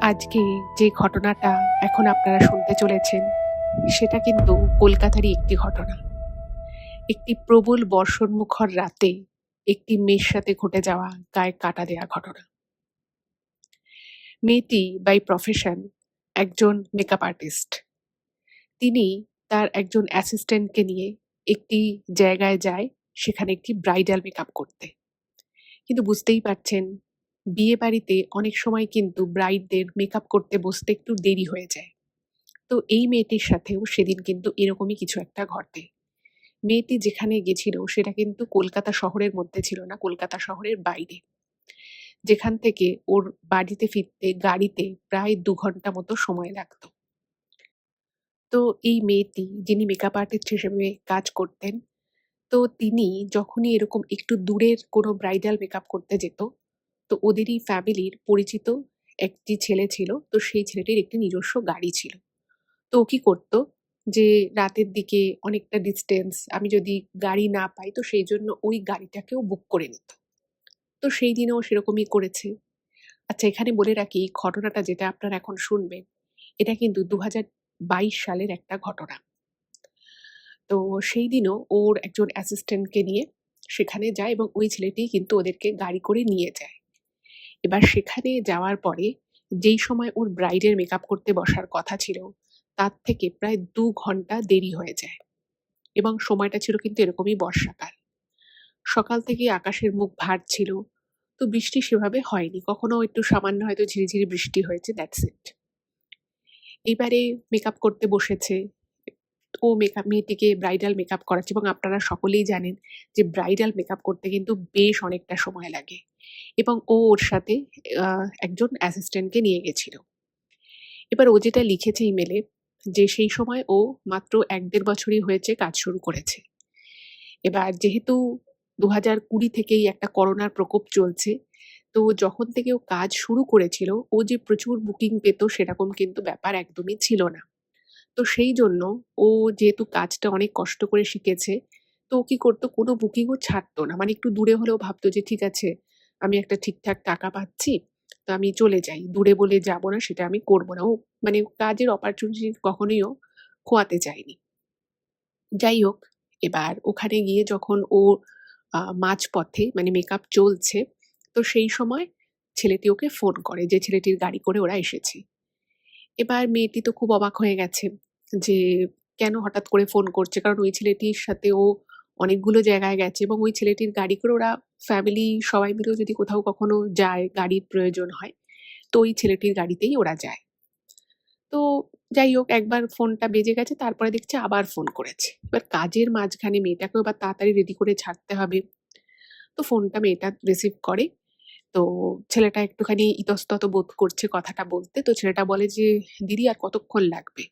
আজকে যে ঘটনাটা এখন আপনারা শুনতে চলেছেন সেটা কিন্তু কলকাতারই একটি ঘটনা। একটি প্রবল বর্ষণমুখর রাতে একটি মেয়ের সাথে ঘটে যাওয়া গায়ে কাঁটা দেয়া ঘটনা। মেয়েটি বাই প্রফেশন একজন মেকআপ আর্টিস্ট। তিনি তার একজন অ্যাসিস্ট্যান্টকে নিয়ে একটি জায়গায় যায়, সেখানে একটি ব্রাইডাল মেকআপ করতে। কিন্তু বুঝতেই পারছেন, বিয়ে বাড়িতে অনেক সময় কিন্তু ব্রাইডদের মেকআপ করতে বসতে একটু দেরি হয়ে যায়। তো এই মেয়েটির সাথেও সেদিন কিন্তু এরকমই কিছু একটা ঘটে। মেয়েটি যেখানে গেছিল সেটা কিন্তু কলকাতা শহরের মধ্যে ছিল না, কলকাতা শহরের বাইরে। যেখান থেকে ওর বাড়িতে ফিরতে গাড়িতে প্রায় ২ ঘন্টা মতো সময় লাগতো। তো এই মেয়েটি, যিনি মেকআপ আর্টিস্ট হিসেবে কাজ করতেন, তো তিনি যখনই এরকম একটু দূরের কোনো ব্রাইডাল মেকআপ করতে যেত, তো ওদেরই ফ্যামিলির পরিচিত একটি ছেলে ছিল। তো সেই ছেলেটির একটি নিজস্ব গাড়ি ছিল। তো ও কি করতো, যে রাতের দিকে অনেকটা ডিস্টেন্স আমি যদি গাড়ি না পাই, তো সেই জন্য ওই গাড়িটাকেও বুক করে নিত। তো সেই দিনেও সেরকমই করেছে। আচ্ছা, এখানে বলে রাখি, ঘটনাটা যেটা আপনারা এখন শুনবেন এটা কিন্তু ২০২২ সালের একটা ঘটনা। তো সেই দিনও ওর একজন অ্যাসিস্ট্যান্টকে নিয়ে সেখানে যায় এবং ওই ছেলেটি কিন্তু ওদেরকে গাড়ি করে নিয়ে যায়। এবার সেখানে যাওয়ার পরে যেই সময় ওর ব্রাইডের মেকআপ করতে বসার কথা ছিল, তার থেকে প্রায় ২ ঘন্টা দেরি হয়ে যায়। এবং সময়টা ছিল কিন্তু এরকমই বর্ষাকাল। সকাল থেকেই আকাশের মুখ ভার ছিল। তো বৃষ্টি সেভাবে হয়নি। কখনো একটু সামান্য হয়তো ঝিরিঝিরি বৃষ্টি হয়েছে, দ্যাটস ইট। এইবারে মেকআপ করতে বসেছে। ও মেয়েটিকে ব্রাইডাল মেকআপ করাচ্ছে এবং আপনারা সকলেই জানেন যে ব্রাইডাল মেকআপ করতে কিন্তু বেশ অনেকটা সময় লাগে। এবং ও ওর সাথে একজন অ্যাসিস্ট্যান্টকে নিয়ে গেছিল। এবার ও যেটা লিখেছে ইমেলে, যে সেই সময় ও মাত্র ১-১.৫ বছরই হয়েছে কাজ শুরু করেছে। এবার যেহেতু ২০২০ থেকেই একটা করোনার প্রকোপ চলছে, তো যখন থেকে ও কাজ শুরু করেছিল, ও যে প্রচুর বুকিং পেত সেরকম কিন্তু ব্যাপার একদমই ছিল না। তো সেই জন্য ও যেহেতু কাজটা অনেক কষ্ট করে শিখেছে, তো ও কি করতো, কোনো বুকিংও ছাড়তো না। মানে একটু দূরে হলেও ভাবতো যে ঠিক আছে, আমি একটা ঠিকঠাক টাকা পাচ্ছি, তো আমি চলে যাই। দূরে বলে যাব না, সেটা আমি করব না। ও মানে কাজের অপরচুনিটি কখনোই ও খোয়াতে চায়নি। যাই হোক, এবার ওখানে গিয়ে যখন ও মাঝপথে মানে মেকআপ চলছে, তো সেই সময় ছেলেটি ওকে ফোন করে, যে ছেলেটির গাড়ি করে ওরা এসেছে। এবার মেয়েটি তো খুব অবাক হয়ে গেছে যে কেন হঠাৎ করে ফোন করছে। কারণ ওই ছেলেটির সাথে ও অনেকগুলো জায়গায় গেছে এবং ওই ছেলেটির গাড়ি করে ওরা ফ্যামিলি সবাই মিলেও যদি কোথাও কখনো যায়, গাড়ির প্রয়োজন হয়, তো ওই ছেলেটির গাড়িতেই ওরা যায়। তো যাই হোক, একবার ফোনটা বেজে গেছে, তারপরে দেখছে আবার ফোন করেছে। এবার কাজের মাঝখানে মেয়েটাকেও এবার তাড়াতাড়ি রেডি করে ছাড়তে হবে। তো ফোনটা মেয়েটা রিসিভ করে। তো ছেলেটা একটুখানি ইতস্তত বোধ করছে কথাটা বলতে। তো ছেলেটা বলে যে, "দিদি আর কতক্ষণ লাগবে?"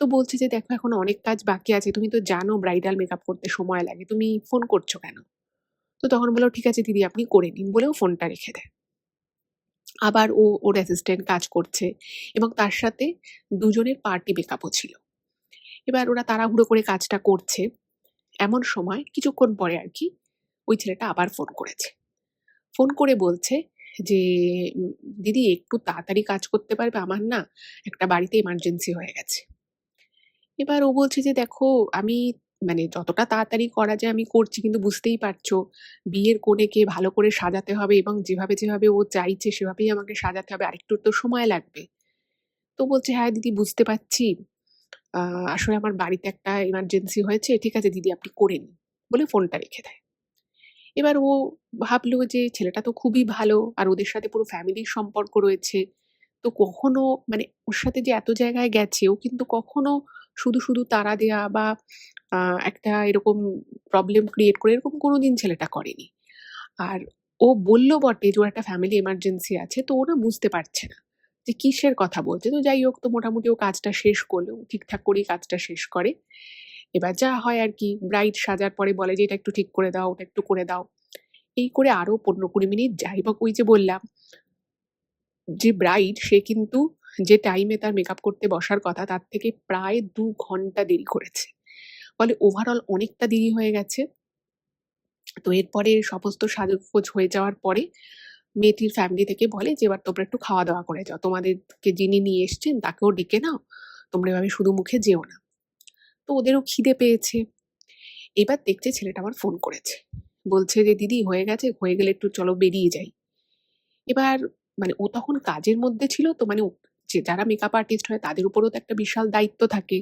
তো বলছে যে, "দেখো এখনো অনেক কাজ বাকি আছে। তুমি তো জানো ব্রাইডাল মেকআপ করতে সময় লাগে। তুমি ফোন করছো কেন?" তো তখন বলল, "ঠিক আছে দিদি, আপনি করে নিন" বলেও ফোনটা রেখে দেয়। আবার ওর অ্যাসিস্ট্যান্ট কাজ করছে এবং তার সাথে দুজনের পার্টি মেকআপও ছিল। এবার ওরা তাড়াহুড়ো করে কাজটা করছে। এমন সময় কিছুক্ষণ পরে আরকি ওই ছেলেটা আবার ফোন করেছে। ফোন করে বলছে যে, উম "দিদি একটু তাড়াতাড়ি কাজ করতে পারবে? আমার না একটা বাড়িতে এমার্জেন্সি হয়ে গেছে।" এবার ও বলছে যে, "দেখো, আমি মানে যতটা তাড়াতাড়ি করা যায় আমি করছি। কিন্তু বুঝতেই পারছো, বিয়ের কনেকে ভালো করে সাজাতে হবে এবং যেভাবে ও চাইছে সেভাবেই আমাকে সাজাতে হবে। আরেকটু তো সময় লাগবে।" তো বলছে, "হ্যাঁ দিদি, বুঝতে পারছি। আ আসলে আমার বাড়িতে একটা এমার্জেন্সি হয়েছে। ঠিক আছে দিদি, আপনি করে নিন।" বলে ফোনটা রেখে দেয়। এবার ও ভাবলো যে ছেলেটা তো খুবই ভালো, আর ওদের সাথে পুরো ফ্যামিলির সম্পর্ক রয়েছে। তো কখনো মানে ওর সাথে যে এত জায়গায় গেছে, ও কিন্তু কখনো শুধু তাড়া দেয়া বা আ একটা এরকম প্রবলেম ক্রিয়েট করে এরকম কোনোদিন ছেলেটা করেনি। আর ও বলল বটে যে ওর একটা ফ্যামিলি এমার্জেন্সি আছে। তো ও না বুঝতে পারছে না যে কিসের কথা বলছে। তো যাই হোক, তো মোটামুটি ও কাজটা শেষ করলো। ঠিকঠাক করেই কাজটা শেষ করে। এবার যা হয় আরকি, ব্রাইড সাজার পরে বলে যে, "এটা একটু ঠিক করে দাও, ওটা একটু করে দাও।" এই করে আরো ১৫-২০ মিনিট যায় এবং ওই যে বললাম, যে ব্রাইড সে কিন্তু যে টাইমে তার মেকআপ করতে বসার কথা তার থেকে প্রায় ২ ঘন্টা দেরি করেছে। ফলে ওভারঅল অনেকটা দেরি হয়ে গেছে। তো এরপরে সমস্ত সাজগোজ হয়ে যাওয়ার পরে মেয়েটির ফ্যামিলি থেকে বলে যে, "এবার তোমরা একটু খাওয়া-দাওয়া করে যাও। তোমাদেরকে যিনি নিয়ে এসছেন তাকেও ডেকে নাও। তোমরা এভাবে শুধু মুখে যেও না।" তো ওদেরও খিদে পেয়েছে। এবার দেখছে ছেলেটা আবার ফোন করেছে। বলছে যে, "দিদি হয়ে গেছে, হয়ে গেলে একটু চলো বেরিয়ে যাই।" এবার মানে ও তখন কাজের মধ্যে ছিল তো মানে যে যারা মেকআপ আর্টিস্ট হয় তাদের উপরেও তো একটা বিশাল দায়িত্ব থাকে।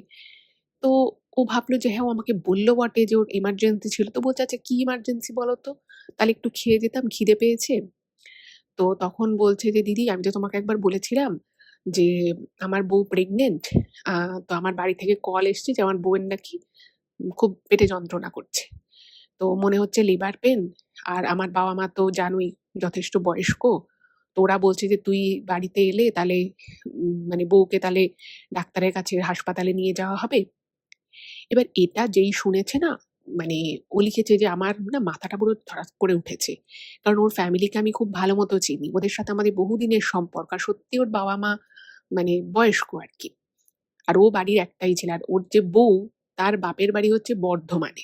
তো ও ভাবলো যে হ্যাঁ, ও আমাকে বলল বটে যে ওর এমার্জেন্সি ছিল। তো বলছে, "আচ্ছা কি এমার্জেন্সি বলো তো? তাহলে একটু খেয়ে যেতাম, খিদে পেয়েছে।" তো তখন বলছে যে, "দিদি আমি তো তোমাকে একবার বলেছিলাম যে আমার বউ প্রেগনেন্ট। আ তো আমার বাড়ি থেকে কল এসছে যে আমার বউয়ের নাকি খুব পেটে যন্ত্রণা করছে। তো মনে হচ্ছে লিভার পেইন। আর আমার বাবা-মা তো জানোই যথেষ্ট বয়স্ক। তো ওরা বলছে যে তুই বাড়িতে এলে তাহলে মানে বউকে তাহলে ডাক্তারের কাছে হাসপাতালে নিয়ে যাওয়া হবে।" এবার এটা যেই শুনেছে না, মানে ও লিখেছে যে আমার না মাথাটা পুরো ধড়াস করে উঠেছে। কারণ ওর ফ্যামিলিকে আমি খুব ভালো মতো চিনি। ওদের সাথে আমাদের বহুদিনের সম্পর্ক। আর সত্যি ওর বাবা-মা মানে বয়স্ক আরকি। আর ও বাড়ির একটাই ছেলে। আর ওর যে বউ, তার বাপের বাড়ি হচ্ছে বর্ধমানে।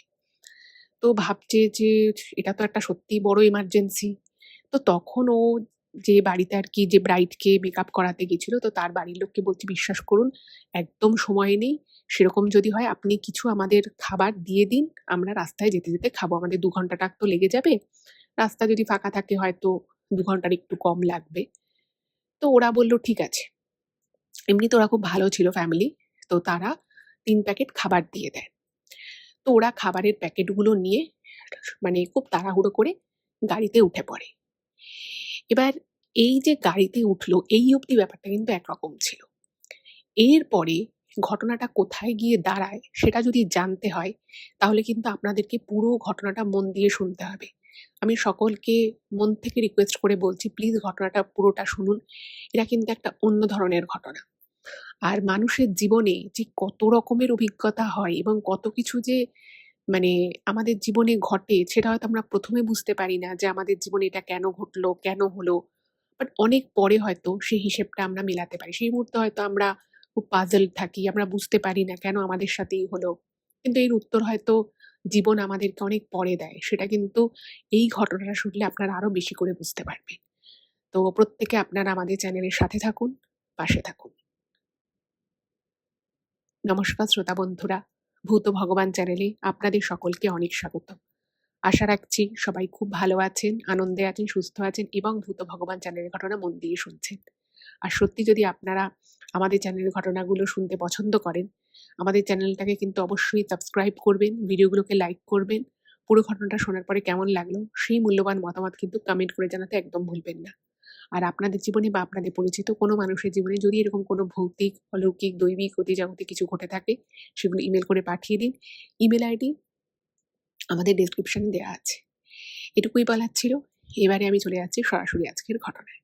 তো ভাবছে যে এটা তো একটা সত্যিই বড় এমার্জেন্সি। তো তখন ও যে বাড়িতে আরকি যে ব্রাইডকে মেকআপ করাতে গেছিল, তো তার বাড়ির লোককে বলছে, "বিশ্বাস করুন একদম সময় নেই। সেরকম যদি হয় আপনি কিছু আমাদের খাবার দিয়ে দিন। আমরা রাস্তায় যেতে, যেতে খাবো। আমাদের ২ ঘন্টা টাক তো লেগে যাবে। রাস্তা যদি ফাঁকা থাকে হয়তো ২ ঘন্টার একটু কম লাগবে।" তো ওরা বলল, "ঠিক আছে।" এমনিতে ওরা খুব ভালো ছিল ফ্যামিলি। তো তারা ৩ প্যাকেট খাবার দিয়ে দেয়। তো ওরা খাবারের প্যাকেটগুলো নিয়ে মানে খুব তাড়াহুড়ো করে গাড়িতে উঠে পড়ে। এবার এই যে গাড়িতে উঠলো, এই অবধি ব্যাপারটা কিন্তু একরকম ছিল। এরপরে ঘটনাটা কোথায় গিয়ে দাঁড়ায় সেটা যদি জানতে হয়, তাহলে কিন্তু আপনাদেরকে পুরো ঘটনাটা মন দিয়ে শুনতে হবে। আমি সকলকে মন থেকে রিকোয়েস্ট করে বলছি, প্লিজ ঘটনাটা পুরোটা শুনুন। এটা কিন্তু একটা অন্য ধরনের ঘটনা। আর মানুষের জীবনে যে কত রকমের অভিজ্ঞতা হয় এবং কত কিছু যে মানে আমাদের জীবনে ঘটে সেটা হয়তো আমরা ১ম এ বুঝতে পারি না যে আমাদের জীবনে এটা কেন ঘটলো, কেন হলো? বাট অনেক পরে হয়তো সেই হিসেবটা আমরা মেলাতে পারি। সেই মুহূর্তে হয়তো আমরা খুব পাজলড থাকি। আমরা বুঝতে পারি না কেন আমাদের সাথেই হলো। কিন্তু এর উত্তর হয়তো জীবন আমাদেরকে অনেক পরে দেয়। সেটা কিন্তু এই ঘটনাটা শুনলে আপনারা আরো বেশি করে বুঝতে পারবেন। তো প্রত্যেকে আপনারা আমাদের চ্যানেলের সাথে থাকুন, পাশে থাকুন। নমস্কার শ্রোতা বন্ধুরা, ভূত ও ভগবান চ্যানেলে আপনাদের সকলকে অনেক স্বাগত। আশা রাখছি সবাই খুব ভালো আছেন, আনন্দে আছেন, সুস্থ আছেন এবং ভূত ও ভগবান চ্যানেলের ঘটনা মন দিয়ে শুনছেন। আর সত্যি যদি আপনারা আমাদের চ্যানেলের ঘটনাগুলো শুনতে পছন্দ করেন, আমাদের চ্যানেলটাকে কিন্তু অবশ্যই সাবস্ক্রাইব করবেন, ভিডিওগুলোকে লাইক করবেন। পুরো ঘটনাটা শোনার পরে কেমন লাগলো সেই মূল্যবান মতামত কিন্তু কমেন্ট করে জানাতে একদম ভুলবেন না। আর আপনাদের জীবনে বা আপনাদের পরিচিত কোনো মানুষের জীবনে যদি এরকম কোনো ভৌতিক, অলৌকিক, দৈবিক, অতিজাগতিক কিছু ঘটে থাকে, সেগুলো ইমেল করে পাঠিয়ে দিন। ইমেল আইডি আমাদের ডেসক্রিপশনে দেয়া আছে। এটুকুই বলার ছিল। এবারে আমি চলে যাচ্ছি সরাসরি আজকের ঘটনায়।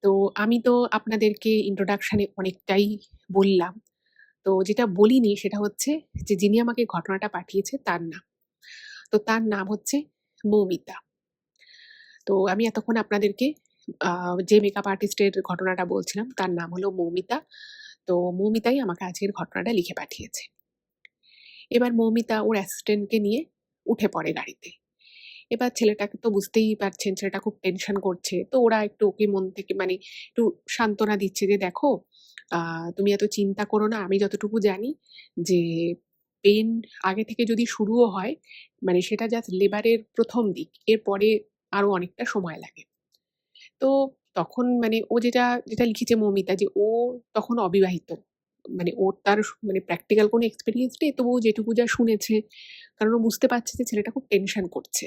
তো আমি তো আপনাদেরকে ইন্ট্রোডাকশনে অনেকটাই বললাম। তো যেটা বলিনি সেটা হচ্ছে যে যিনি আমাকে ঘটনাটা পাঠিয়েছে তার নাম। তো তার নাম হচ্ছে মৌমিতা। তো আমি এতক্ষণ আপনাদেরকে যে মেকআপ আর্টিস্টের ঘটনাটা বলছিলাম তার নাম হলো মৌমিতা। তো মৌমিতাই আমাকে আজকের ঘটনাটা লিখে পাঠিয়েছে। এবার মৌমিতা ওর অ্যাসিস্ট্যান্টকে নিয়ে উঠে পড়ে গাড়িতে। এবার ছেলেটাকে তো বুঝতেই পারছেন ছেলেটা খুব টেনশন করছে। তো ওরা একটু ওকে মন থেকে মানে একটু সান্ত্বনা দিচ্ছে যে, "দেখো তুমি এত চিন্তা করো না। আমি যতটুকু জানি যে পেইন আগে থেকে যদি শুরুও হয়, মানে সেটা জাস্ট লেবারের ১ম দিক। এরপরে আরো অনেকটা সময় লাগে।" তো তখন মানে ও যেটা লিখেছে মৌমিতা যে ও তখন অবিবাহিত। মানে ওর তার মানে প্র্যাকটিক্যাল কোনো এক্সপেরিয়েন্স নেই। তবুও যেটুকু যা শুনেছে, কারণ ও বুঝতে পারছে যে ছেলেটা খুব টেনশন করছে।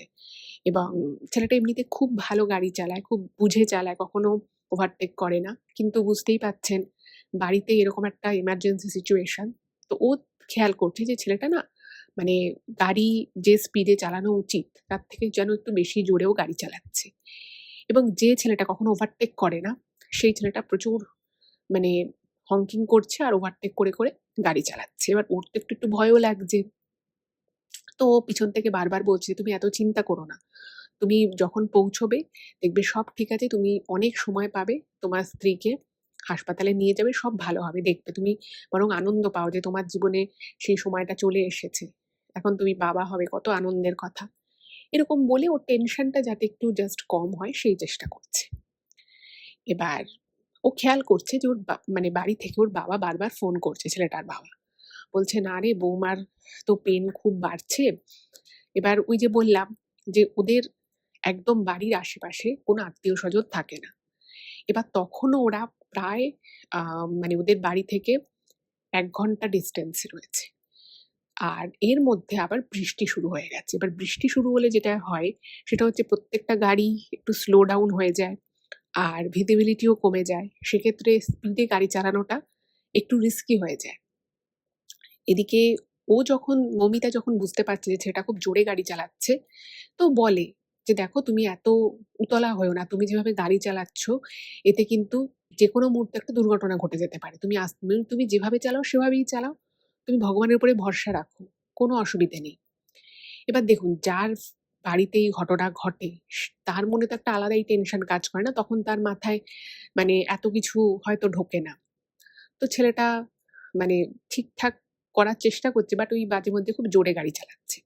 এবং ছেলেটা এমনিতে খুব ভালো গাড়ি চালায়, খুব বুঝে চালায়, কখনো ওভারটেক করে না। কিন্তু বুঝতেই পারছেন বাড়িতে এরকম একটা এমার্জেন্সি সিচুয়েশন। তো ও খেয়াল করছে যে ছেলেটা না মানে গাড়ি যে স্পিডে চালানো উচিত তার থেকে যেন একটু বেশি জোরেও গাড়ি চালাচ্ছে। এবং যে ছেলেটা কখনো ওভারটেক করে না, সেই ছেলেটা প্রচুর মানে হংকিং করছে আর ওভারটেক করে, করে গাড়ি চালাচ্ছে। এবার ওর তো একটু ভয়ও লাগছে। তো ও পিছন থেকে বারবার বলছে, "তুমি এত চিন্তা করো না। তুমি যখন পৌঁছবে দেখবে সব ঠিক আছে। তুমি অনেক সময় পাবে। তোমার স্ত্রীকে হাসপাতালে নিয়ে যাবে। সব ভালো হবে। দেখবে তুমি বরং আনন্দ পাও যে তোমার জীবনে সেই সময়টা চলে এসেছে। এখন তুমি বাবা হবে। কত আনন্দের কথা।" এরকম বলে ওর টেনশনটা যাতে একটু জাস্ট কম হয় সেই চেষ্টা করছে। এবার ও খেয়াল করছে যে ওর মানে বাড়ি থেকে ওর বাবা বারবার ফোন করছে, ছেলেটার বাবা। বলছে, "না রে বৌমার তো পেন খুব বাড়ছে।" এবার ওই যে বললাম যে ওদের একদম বাড়ির আশেপাশে কোনো আত্মীয়স্বজন থাকে না। এবার তখনও ওরা প্রায় মানে ওদের বাড়ি থেকে ১ ঘন্টা ডিসট্যান্স এ রয়েছে। আর এর মধ্যে আবার বৃষ্টি শুরু হয়ে গেছে। এবার বৃষ্টি শুরু হলে যেটা হয় সেটা হচ্ছে প্রত্যেকটা গাড়ি একটু স্লো ডাউন হয়ে যায়। আর ভিজিবিলিটিও কমে যায়। সেক্ষেত্রে স্পিডে গাড়ি চালানোটা একটু রিস্কি হয়ে যায়। এদিকে মৌমিতা যখন বুঝতে পারছে যে ছেলেটা খুব জোরে গাড়ি চালাচ্ছে, তো বলে যে, "দেখো তুমি এত উতলা হয়ো না। তুমি যেভাবে গাড়ি চালাচ্ছ এতে কিন্তু যেকোনো মুহূর্তে একটা দুর্ঘটনা ঘটে যেতে পারে। তুমি যেভাবে চালাও সেভাবেই চালাও। তুমি ভগবানের উপরে ভরসা রাখো। কোনো অসুবিধে নেই।" এবার দেখুন যার বাড়িতে এই ঘটনা ঘটে তার মনে তো একটা আলাদাই টেনশন কাজ করে না? তখন তার মাথায় মানে এত কিছু হয়তো ঢোকে না। তো ছেলেটা মানে ঠিকঠাক করার চেষ্টা করছে বাট ওই মাঝে মধ্যে খুব জোরে গাড়ি চালাচ্ছে।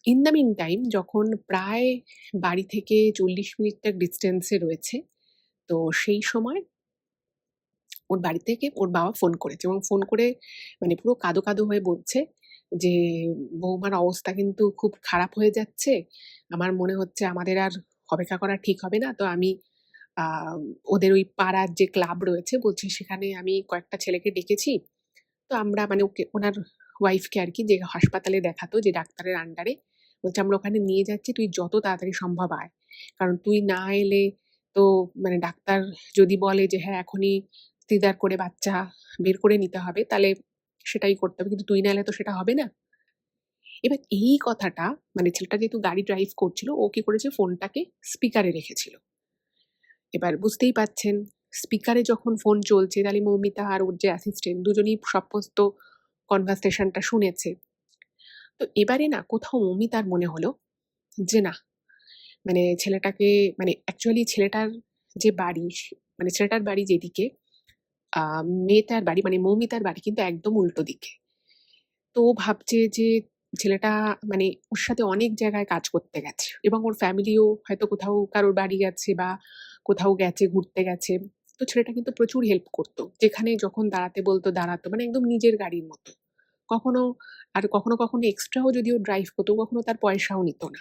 ইন দ্য মিন টাইম যখন প্রায় বাড়ি থেকে ৪০ মিনিটের ডিসট্যান্স এ রয়েছে, তো সেই সময় ওর বাড়ি থেকে ওর বাবা ফোন করেছে এবং ফোন করে মানে পুরো কাঁদো, কাঁদো হয়ে বলছে যে, "বৌমার অবস্থা কিন্তু খুব খারাপ হয়ে যাচ্ছে। আমার মনে হচ্ছে আমাদের আর অপেক্ষা করা ঠিক হবে না। তো আমি আ ওদের ওই পাড়ার যে ক্লাব রয়েছে বলছে সেখানে আমি কয়েকটা ছেলেকে ডেকেছি। তো আমরা মানে ওনার ওয়াইফকে আরকি যে হাসপাতালে দেখাতো যে ডাক্তারের আন্ডারে, বলছে আমরা ওখানে নিয়ে যাচ্ছি তুই যত তাড়াতাড়ি সম্ভব আয়। কারণ তুই না এলে তো মানে ডাক্তার যদি বলে যে হ্যাঁ, এখনই সিজার করে বাচ্চা বের করে নিতে হবে তাহলে সেটাই করতে হবে। কিন্তু তুই না এলে তো সেটা হবে না।" এবার এই কথাটা মানে ছেলেটা যেহেতু গাড়ি ড্রাইভ করছিল ও কি করেছে ফোনটাকে স্পিকারে রেখেছিল। এবার বুঝতেই পারছেন স্পিকারে যখন ফোন চলছে তাহলে মৌমিতা আর ওর যে অ্যাসিস্ট্যান্ট দুজনেই সমস্ত কনভারসেশনটা শুনেছে। তো এবারে না কোথাও মৌমিতার মনে হলো যে না মানে ছেলেটাকে মানে অ্যাকচুয়ালি ছেলেটার যে বাড়ি মানে ছেলেটার বাড়ি যেদিকে মেয়েটার বাড়ি মানে মৌমিতার বাড়ি কিন্তু একদম উল্টো দিকে। তো ও ভাবছে যে ছেলেটা মানে ওর সাথে অনেক জায়গায় কাজ করতে গেছে এবং ওর ফ্যামিলিও হয়তো কোথাও কারোর বাড়ি গেছে বা কোথাও গেছে, ঘুরতে গেছে। তো ছেলেটা কিন্তু প্রচুর হেল্প করত। যেখানে যখন দাঁড়াতে বলতো দাঁড়াতো। মানে একদম নিজের গাড়ির মতো। কখনো কখনো, কখনো এক্সট্রাও যদি ও ড্রাইভ করত, কখনো তার পয়সাও নিত না।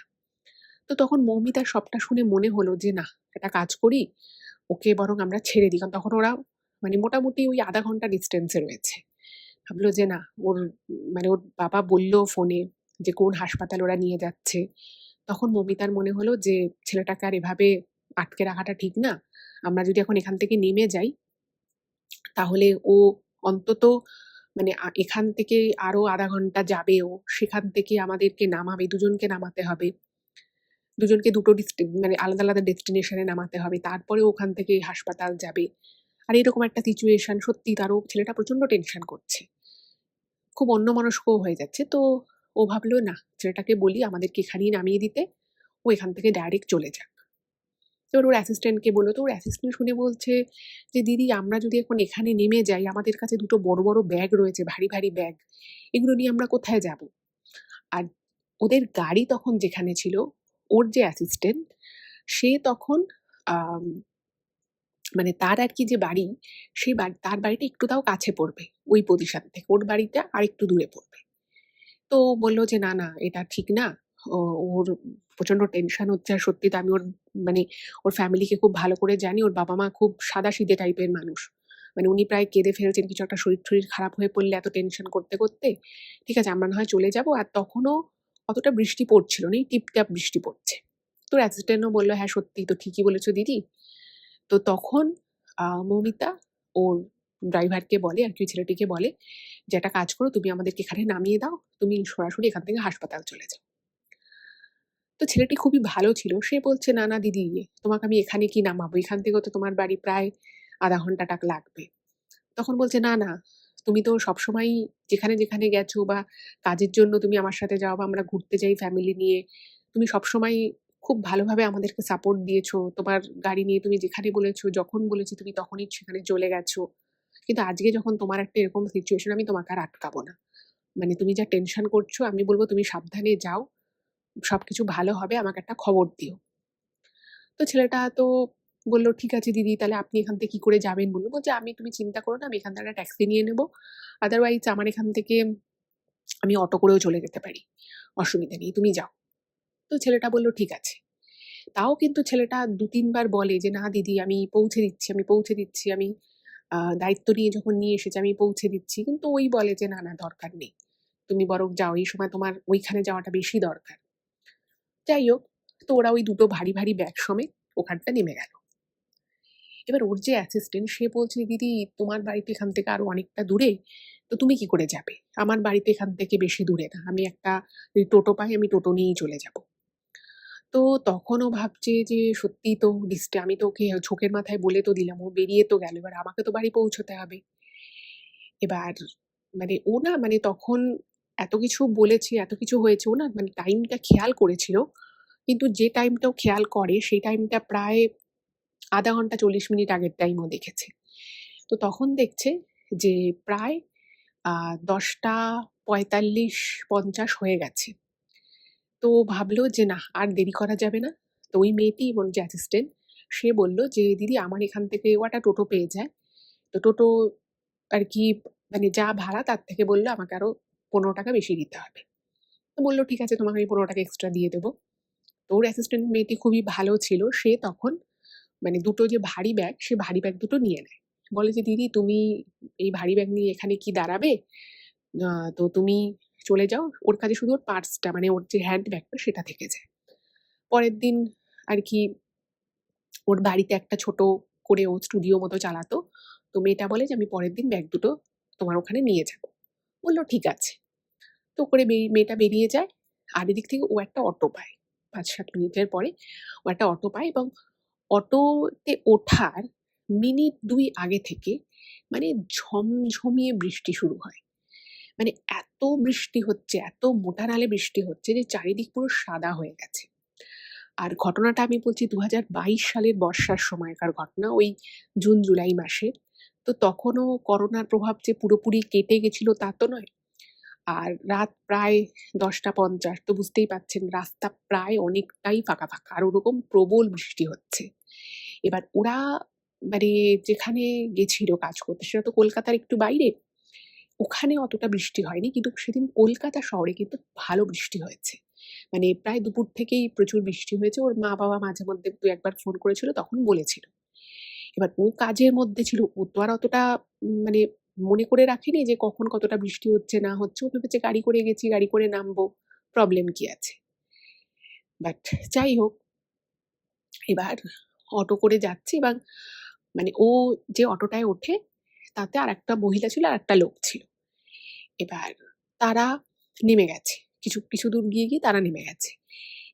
তো তখন মৌমিতার সবটা শুনে মনে হলো যে না, একটা কাজ করি, ওকে বরং আমরা ছেড়ে দিই। কারণ তখন ওরা মানে মোটামুটি ওই ০.৫ ঘন্টা ডিসট্যান্স এ রয়েছে। ভাবলো যে না ওর মানে ওর বাবা বলল ফোনে যে কোন হাসপাতালে ওরা নিয়ে যাচ্ছে। তখন মৌমিতার মনে হলো যে ছেলেটাকে আর এভাবে আটকে রাখাটা ঠিক না। আমরা যদি এখন এখান থেকে নেমে যাই তাহলে ও অন্তত মানে এখান থেকে আরো ০.৫ ঘন্টা যাবে ও। সেখান থেকে আমাদেরকে নামাবে, দুজনকে নামাতে হবে। দুজনকে দুটো মানে আলাদা, আলাদা ডেস্টিনেশন এ নামাতে হবে। তারপরে ওখান থেকে হাসপাতাল যাবে। আর এরকম একটা সিচুয়েশন সত্যি তারও ছেলেটা প্রচন্ড টেনশন করছে। খুব অন্যমনস্কও হয়ে যাচ্ছে। তো ও ভাবলো না, ছেলেটাকে বলি আমাদেরকে এখানেই নামিয়ে দিতে। ও এখান থেকে ডাইরেক্ট চলে যাক। এবার ওর অ্যাসিস্ট্যান্টকে বলল, তো ওর অ্যাসিস্ট্যান্ট শুনে বলছে যে, "দিদি আমরা যদি এখন এখানে নেমে যাই, আমাদের কাছে ২ টো বড়, বড় ব্যাগ রয়েছে, ভারী, ভারী ব্যাগ। এগুলো নিয়ে আমরা কোথায় যাব?" আর ওদের গাড়ি তখন যেখানে ছিল, ওর যে অ্যাসিস্ট্যান্ট সে তখন আম মানে তার আরকি যে বাড়ি, সেই তার বাড়িটা একটু তাও কাছে পড়বে ওই পজিশন থেকে। ওর বাড়িটা আরেকটু দূরে পড়বে। তো বলল যে, "না, না এটা ঠিক না। ও ওর প্রচন্ড টেনশন হচ্ছে। আর সত্যি তো আমি ওর মানে ওর ফ্যামিলিকে খুব ভালো করে জানি। ওর বাবা-মা খুব সাদাসিধে টাইপের মানুষ। মানে উনি প্রায় কেঁদে ফেলছেন কিছু একটা শরীর-টরীর খারাপ হয়ে পড়লে এত টেনশন করতে, করতে। ঠিক আছে আমরা না হয় চলে যাব।" আর তখনও অতটা বৃষ্টি পড়ছিল না। এই টিপটাপ বৃষ্টি পড়ছে। তো ওর অ্যাসিস্ট্যান্টও বলল, "হ্যাঁ, সত্যিই তো ঠিকই বলেছ দিদি।" তো তখন মৌমিতা ওর ড্রাইভারকে বলে আরকি ওই ছেলেটিকে বলে যে, "একটা কাজ করো তুমি আমাদেরকে এখানে নামিয়ে দাও। তুমি সরাসরি এখান থেকে হাসপাতাল চলে যাও।" তো ছেলেটি খুবই ভালো ছিল। সে বলছে, "না, না দিদি তোমাকে আমি এখানে কি নামাবো? এখান থেকেও তো তোমার বাড়ি প্রায় ০.৫ ঘন্টা লাগবে।" তখন বলছে, "না, না তুমি তো সবসময়ই যেখানে, যেখানে গেছো বা কাজের জন্য তুমি আমার সাথে যাও বা আমরা ঘুরতে যাই ফ্যামিলি নিয়ে। তুমি সবসময়ই খুব ভালোভাবে আমাদেরকে সাপোর্ট দিয়েছো। তোমার গাড়ি নিয়ে তুমি যেখানে বলেছো, যখন বলেছি তুমি তখনই সেখানে চলে গেছো। কিন্তু আজকে যখন তোমার একটা এরকম সিচুয়েশন আমি তোমাকে আর আটকাবো না। মানে তুমি যা টেনশন করছো আমি বলব তুমি সাবধানে যাও। সবকিছু ভালো হবে, আমাকে একটা খবর দিও। তো ছেলেটা তো বলল, ঠিক আছে দিদি, তাহলে আপনি এখান থেকে কি করে যাবেন বলুন। বলছে, তুমি চিন্তা করো না, আমি এখান থেকে একটা ট্যাক্সি নিয়ে নেবো, আদারওয়াইজ আমার এখান থেকে আমি অটো করেও চলে যেতে পারি, অসুবিধা নেই, তুমি যাও। তো ছেলেটা বলল, ঠিক আছে। তাও কিন্তু ছেলেটা ২-৩ বার বলে যে, না দিদি, আমি পৌঁছে দিচ্ছি, আমি পৌঁছে দিচ্ছি, আমি দায়িত্ব নিয়ে যখন নিয়ে এসেছি আমি পৌঁছে দিচ্ছি। কিন্তু ওই বলে যে, না, না, দরকার নেই, তুমি বরং যাও, এই সময় তোমার ওইখানে যাওয়াটা বেশি দরকার। যাই হোক, তো ওরা ওই দুটো ভারী ভারী ব্যাগ সমেত ওখানটা নেমে গেল। এবার ওর যে অ্যাসিস্ট্যান্ট, সে বলছে, দিদি, তোমার বাড়িতে এখান থেকে আরো অনেকটা দূরে, তো তুমি কি করে যাবে? আমার বাড়িতে এখান থেকে বেশি দূরে না, আমি একটা যদি টোটো পাই আমি টোটো নিয়েই চলে যাব। তো তখন ও ভাবছে যে সত্যিই তো আমি তো ওকে ঝোঁকের মাথায় বলে তো দিলাম, ও বেরিয়ে তো গেল, এবার আমাকে তো বাড়ি পৌঁছতে হবে। এবার মানে ও না, মানে তখন এত কিছু বলেছে, এত কিছু হয়েছে, ও না মানে টাইমটা খেয়াল করেছিল, কিন্তু যে টাইমটা ও খেয়াল করে সেই টাইমটা প্রায় ০.৫ ঘন্টা ৪০ মিনিট আগের টাইম ও দেখেছে। তো তখন দেখছে যে প্রায় ১০টা ৪৫-৫০ হয়ে গেছে। তো ভাবলো যে না, আর দেরি করা যাবে না। তো ওই মেয়েটি এবং যে অ্যাসিস্ট্যান্ট, সে বলল যে, দিদি, আমার এখান থেকে ও একটা টোটো পেয়ে যায়। তো টোটো আর কি, মানে যা ভাড়া তার থেকে বলল আমাকে আরো ৳১৫ বেশি দিতে হবে। তো বলল, ঠিক আছে, তোমাকে আমি ৳১৫ এক্সট্রা দিয়ে দেবো। তো ওর অ্যাসিস্ট্যান্ট মেয়েটি খুবই ভালো ছিল। সে তখন মানে দুটো যে ভারী ব্যাগ, সে ভারী ব্যাগ দুটো নিয়ে নেয়। বলে যে, দিদি, তুমি এই ভারী ব্যাগ নিয়ে এখানে কি দাঁড়াবে? তো তুমি চলে যাও। ওর কাছে শুধু ওর পার্সটা, মানে ওর যে হ্যান্ড ব্যাগটা সেটা থেকে যায়। পরের দিন আর কি ওর বাড়িতে একটা ছোট করে ও স্টুডিও মতো চালাতো। তো মেয়েটা বলে যে, আমি পরের দিন ব্যাগ দুটো তোমার ওখানে নিয়ে যাবো। বলল, ঠিক আছে। তো করে মেয়েটা বেরিয়ে যায়। আর এদিক থেকে ও একটা অটো পায়। ৫-৭ মিনিটের পরে ও একটা অটো পায়, এবং অটোতে ওঠার মিনিট ২ আগে থেকে মানে ঝমঝমিয়ে বৃষ্টি শুরু হয়। মানে এত বৃষ্টি হচ্ছে, এত মোটানালে বৃষ্টি হচ্ছে যে চারিদিক পুরো সাদা হয়ে গেছে। আর ঘটনাটা আমি বলছি ২০২২ সালের বর্ষার সময়কার ঘটনা, ওই জুন-জুলাই মাসের। তো তখনও করোনার প্রভাব যে পুরোপুরি কেটে গেছিল তা তো নয়। আর রাত প্রায় ১০টা ৫০, তো বুঝতেই পারছেন রাস্তা প্রায় অনেকটাই ফাঁকা, ফাঁকা। আর ওরকম প্রবল বৃষ্টি হচ্ছে। এবার ওরা মানে যেখানে গেছিল কাজ করতে, সেটা তো কলকাতার একটু বাইরে। ওখানে অতটা বৃষ্টি হয়নি, কিন্তু সেদিন কলকাতা শহরে কিন্তু ভালো বৃষ্টি হয়েছে। মানে প্রায় দুপুর থেকেই প্রচুর বৃষ্টি হয়েছে। ওর মা-বাবা মাঝে মধ্যে ২-১ বার ফোন করেছিল, তখন বলেছিল। এবার ও কাজের মধ্যে ছিল, ও তো আর অতটা মানে মনে করে রাখেনি যে কখন কতটা বৃষ্টি হচ্ছে না হচ্ছে। ও ভেবেছে গাড়ি করে গেছি, গাড়ি করে নামবো, প্রবলেম কি আছে? বাট যাই হোক, এবার অটো করে যাচ্ছি, এবং মানে ও যে অটোটায় ওঠে তাতে আরেকটা মহিলা ছিল, আরেকটা লোক ছিল। এবার তারা নেমে গেছে। কিছু দূর গিয়ে তারা নেমে গেছে।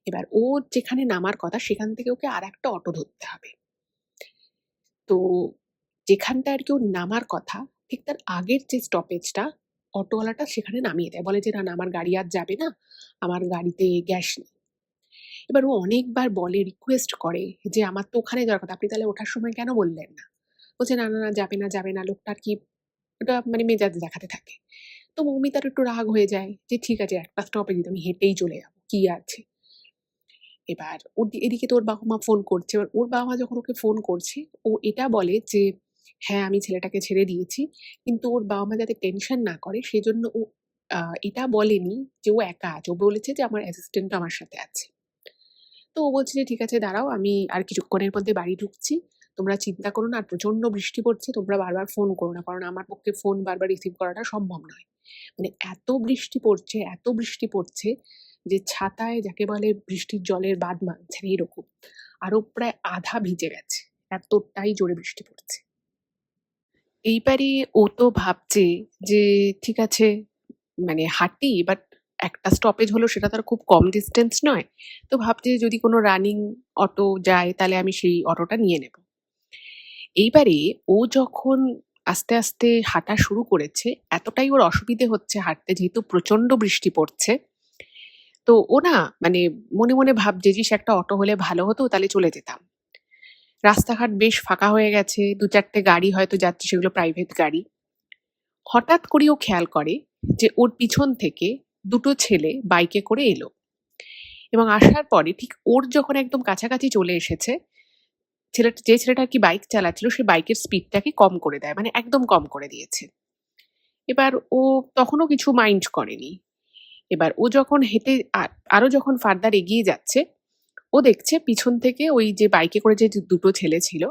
এবার ওর যেখানে নামার কথা সেখান থেকে ওকে আরেকটা অটো ধরতে হবে। তো যেখানটায় আরকি ওর নামার কথা, ঠিক তার আগের যে স্টপেজটা, অটোওয়ালাটা সেখানে নামিয়ে দেয়। বলে যে, "না, না, আমার গাড়ি আর যাবে না। আমার গাড়িতে গ্যাস নেই।" এবার ও অনেকবার বলে, রিকোয়েস্ট করে যে, "আমার তো ওখানে যাওয়ার কথা। আপনি তাহলে ওঠার সময় কেন বললেন না?" বলছে, "না, না, না, যাবে না, যাবে না।" লোকটা আরকি ওটা মানে মেজাজ দেখাতে থাকে। তো মৌমিতার একটু রাগ হয়ে যায় যে, ঠিক আছে, একটা স্টপেজই তো, আমি হেঁটেই চলে যাবো, কি আছে? এবার এদিকে তো ওর বাবা-মা ফোন করছে। এবার ওর বাবা-মা যখন ওকে ফোন করছে, ও এটা বলে যে, হ্যাঁ, আমি ছেলেটাকে ছেড়ে দিয়েছি। কিন্তু ওর বাবা-মা যাতে টেনশন না করে সেজন্য ও আ এটা বলেনি যে ও একা আছে। ও বলেছে যে, আমার অ্যাসিস্ট্যান্টও আমার সাথে আছে। তো ও বলছে যে, ঠিক আছে, দাঁড়াও, আমি আর কিছুক্ষণের মধ্যে বাড়ি ঢুকছি। তোমরা চিন্তা করো না। আর প্রচন্ড বৃষ্টি পড়ছে। তোমরা বারবার ফোন করো না। কারণ আমার পক্ষে ফোন বারবার রিসিভ করাটা সম্ভব নয়। মানে এত বৃষ্টি পড়ছে, এত বৃষ্টি পড়ছে যে ছাতায় যাকে বলে বৃষ্টির জলের বাঁধ মানছে না, এরকম। আরো প্রায় আধা ভিজে গেছে। এতটাই জোরে বৃষ্টি পড়ছে। এইবারে ও তো ভাবছে যে, ঠিক আছে, মানে হাঁটি, বাট একটা স্টপেজ হলো, সেটা তো আর খুব কম ডিসট্যান্স নয়। তো ভাবছে যদি কোনো রানিং অটো যায় তাহলে আমি সেই অটোটা নিয়ে নেব। এইবারে ও যখন আস্তে, আস্তে হাঁটা শুরু করেছে, এতটাই ওর অসুবিধে হচ্ছে হাঁটতে, যেহেতু প্রচন্ড বৃষ্টি পড়ছে। তো ও না মানে মনে, মনে ভাবছে, যে একটা অটো হলে ভালো হতো, তাহলে চলে যেতাম। রাস্তাঘাট বেশ ফাঁকা হয়ে গেছে। ২-৪ টে গাড়ি হয়তো যাচ্ছে, সেগুলো প্রাইভেট গাড়ি। হঠাৎ করে ও খেয়াল করে যে ওর পিছন থেকে দুটো ছেলে বাইকে করে এলো। এবং আসার পরে ঠিক ওর যখন একদম কাছাকাছি চলে এসেছে, যে ছেলেটা আর কি বাইক চালাচ্ছিল সে বাইকের স্পিডটাকে কম করে দেয়, মানে একদম কম করে দিয়েছে। এবার ও তখনও কিছু মাইন্ড করেনি। এবার ও যখন হেঁটে আরো যখন ফার্দার এগিয়ে যাচ্ছে, ও দেখছে পিছন থেকে ওই যে বাইকে করে যে দুটো ছেলে ছিল,